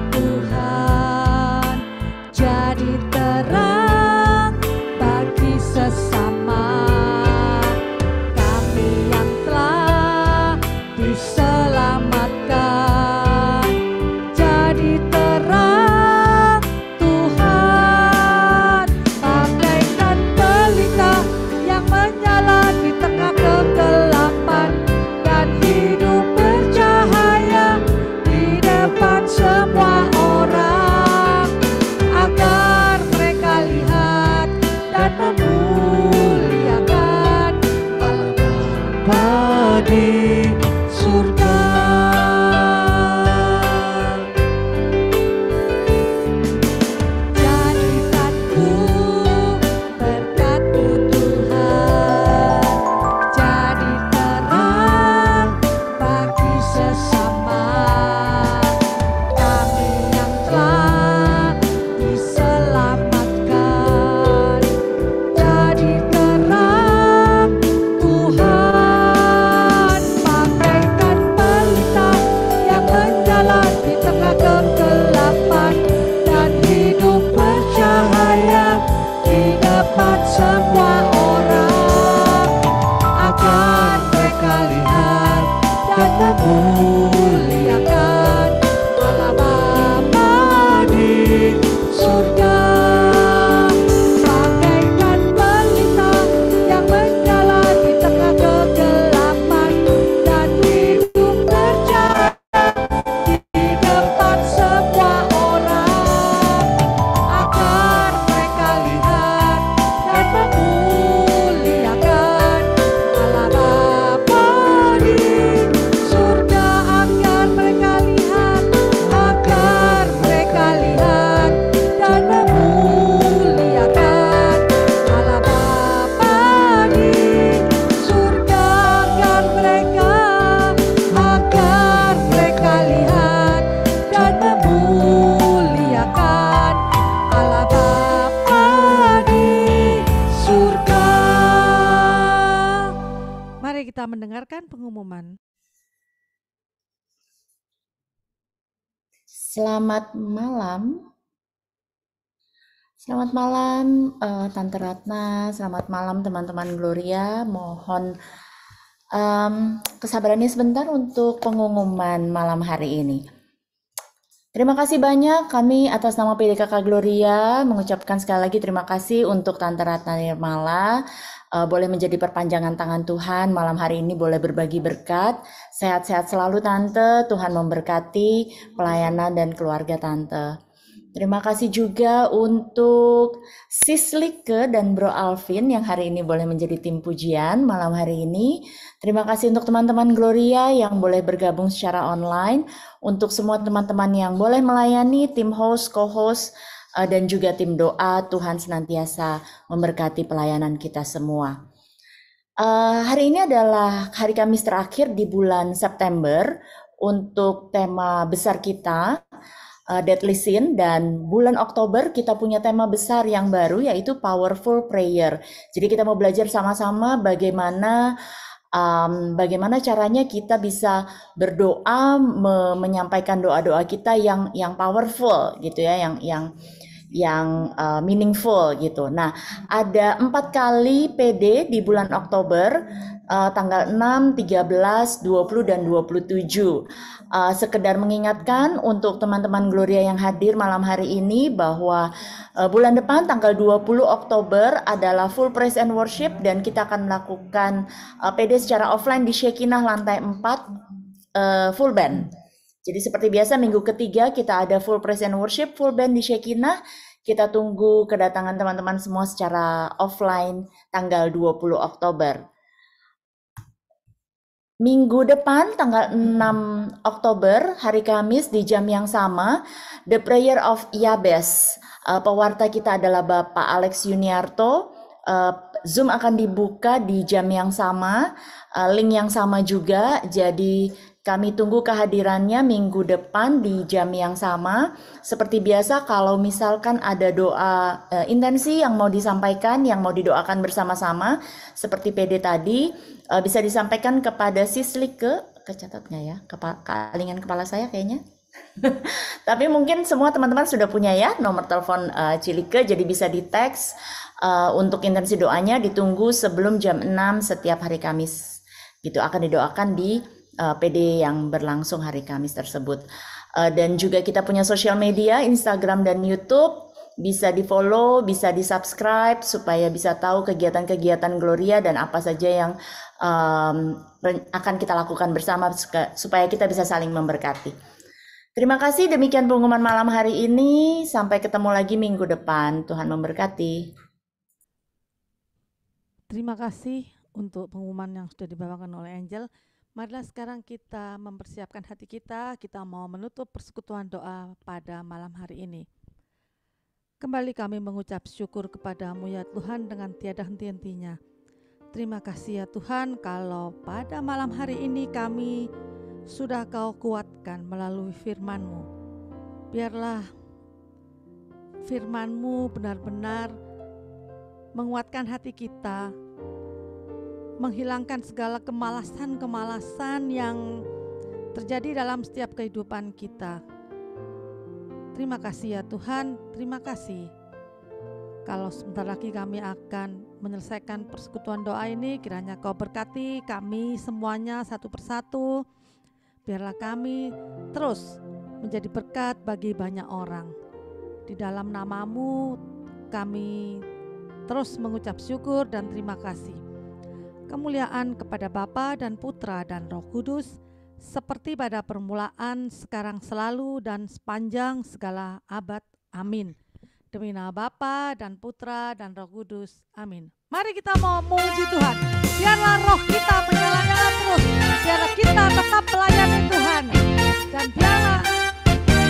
kita mendengarkan pengumuman. Selamat malam. Selamat malam Tante Ratna, selamat malam teman-teman Gloria. Mohon kesabarannya sebentar untuk pengumuman malam hari ini. Terima kasih banyak, kami atas nama PDKK Gloria mengucapkan sekali lagi terima kasih untuk Tante Ratna Nirmala. Boleh menjadi perpanjangan tangan Tuhan malam hari ini, boleh berbagi berkat. Sehat-sehat selalu Tante, Tuhan memberkati pelayanan dan keluarga Tante. Terima kasih juga untuk Sis Like dan Bro Alvin yang hari ini boleh menjadi tim pujian malam hari ini. Terima kasih untuk teman-teman Gloria yang boleh bergabung secara online. Untuk semua teman-teman yang boleh melayani, tim host, co-host, dan juga tim doa, Tuhan senantiasa memberkati pelayanan kita semua. Hari ini adalah hari Kamis terakhir di bulan September untuk tema besar kita, Deadly Sin, dan bulan Oktober kita punya tema besar yang baru yaitu Powerful Prayer. Jadi kita mau belajar sama-sama bagaimana caranya kita bisa berdoa, menyampaikan doa-doa kita yang powerful gitu ya, yang meaningful gitu. Nah, ada 4 kali PD di bulan Oktober, tanggal 6, 13, 20, dan 27. Sekedar mengingatkan untuk teman-teman Gloria yang hadir malam hari ini bahwa bulan depan tanggal 20 Oktober adalah full praise and worship dan kita akan melakukan PD secara offline di Shekinah lantai 4 full band. Jadi seperti biasa minggu ketiga kita ada full praise and worship full band di Shekinah. Kita tunggu kedatangan teman-teman semua secara offline tanggal 20 Oktober. Minggu depan tanggal 6 Oktober hari Kamis di jam yang sama, The Prayer of Yabes. Pewarta kita adalah Bapak Alex Yuniarto. Zoom akan dibuka di jam yang sama, link yang sama juga. Jadi kami tunggu kehadirannya minggu depan di jam yang sama. Seperti biasa kalau misalkan ada doa intensi yang mau disampaikan, yang mau didoakan bersama-sama, seperti PD tadi, bisa disampaikan kepada Sis Like, kecatatnya ya, kealingan kepala saya kayaknya. Tapi mungkin semua teman-teman sudah punya ya nomor telepon Cilike, jadi bisa di teks untuk intensi doanya ditunggu sebelum jam 6 setiap hari Kamis. Gitu akan didoakan di PD yang berlangsung hari Kamis tersebut. Dan juga kita punya sosial media, Instagram dan YouTube. Bisa di-follow, bisa di-subscribe supaya bisa tahu kegiatan-kegiatan Gloria dan apa saja yang akan kita lakukan bersama supaya kita bisa saling memberkati. Terima kasih, demikian pengumuman malam hari ini. Sampai ketemu lagi minggu depan. Tuhan memberkati. Terima kasih untuk pengumuman yang sudah dibawakan oleh Angel. Marilah sekarang kita mempersiapkan hati kita mau menutup persekutuan doa pada malam hari ini. Kembali kami mengucap syukur kepadamu ya Tuhan dengan tiada henti-hentinya. Terima kasih ya Tuhan kalau pada malam hari ini kami sudah Kau kuatkan melalui firman-Mu. Biarlah firman-Mu benar-benar menguatkan hati kita, menghilangkan segala kemalasan-kemalasan yang terjadi dalam setiap kehidupan kita. Terima kasih ya Tuhan, terima kasih. Kalau sebentar lagi kami akan menyelesaikan persekutuan doa ini, kiranya Kau berkati kami semuanya satu persatu. Biarlah kami terus menjadi berkat bagi banyak orang. Di dalam nama-Mu kami terus mengucap syukur dan terima kasih. Kemuliaan kepada Bapa dan Putra dan Roh Kudus, seperti pada permulaan, sekarang, selalu, dan sepanjang segala abad. Amin. Demi nama Bapa dan Putra dan Roh Kudus. Amin. Mari kita mau memuji Tuhan. Biarlah roh kita menyala-nyala terus. Biarlah kita tetap melayani Tuhan. Dan biarlah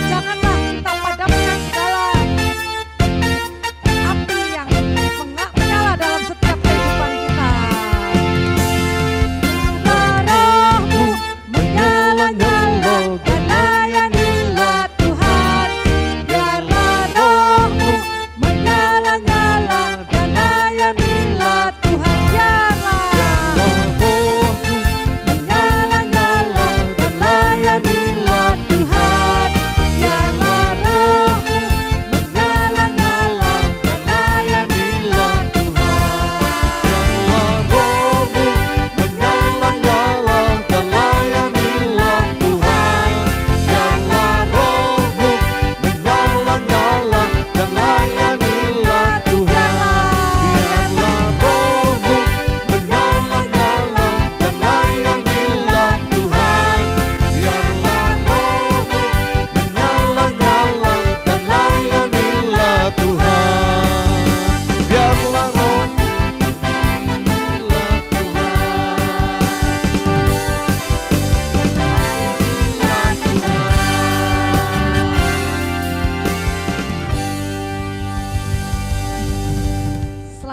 janganlah kita padamkan segala api yang menyala dalam setiap kehidupan kita. Roh-Mu menyala-nyala dan layanilah Tuhan. Biarlah roh-Mu menyala-nyala dan layanilah Tuhan. Biarlah roh-Mu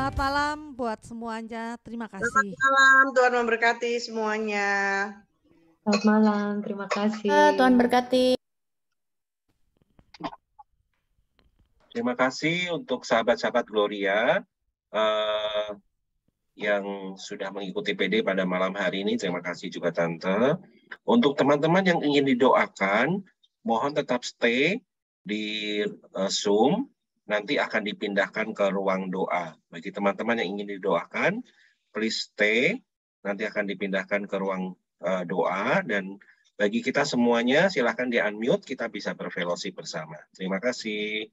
Selamat malam buat semuanya. Terima Selamat kasih. malam, Tuhan memberkati semuanya. Selamat malam, terima kasih. Tuhan berkati. Terima kasih untuk sahabat-sahabat Gloria yang sudah mengikuti PD pada malam hari ini. Terima kasih juga Tante. Untuk teman-teman yang ingin didoakan, mohon tetap stay di Zoom. Nanti akan dipindahkan ke ruang doa. Bagi teman-teman yang ingin didoakan, please stay. Nanti akan dipindahkan ke ruang doa. Dan bagi kita semuanya, silakan di-unmute, kita bisa berfellowship bersama. Terima kasih.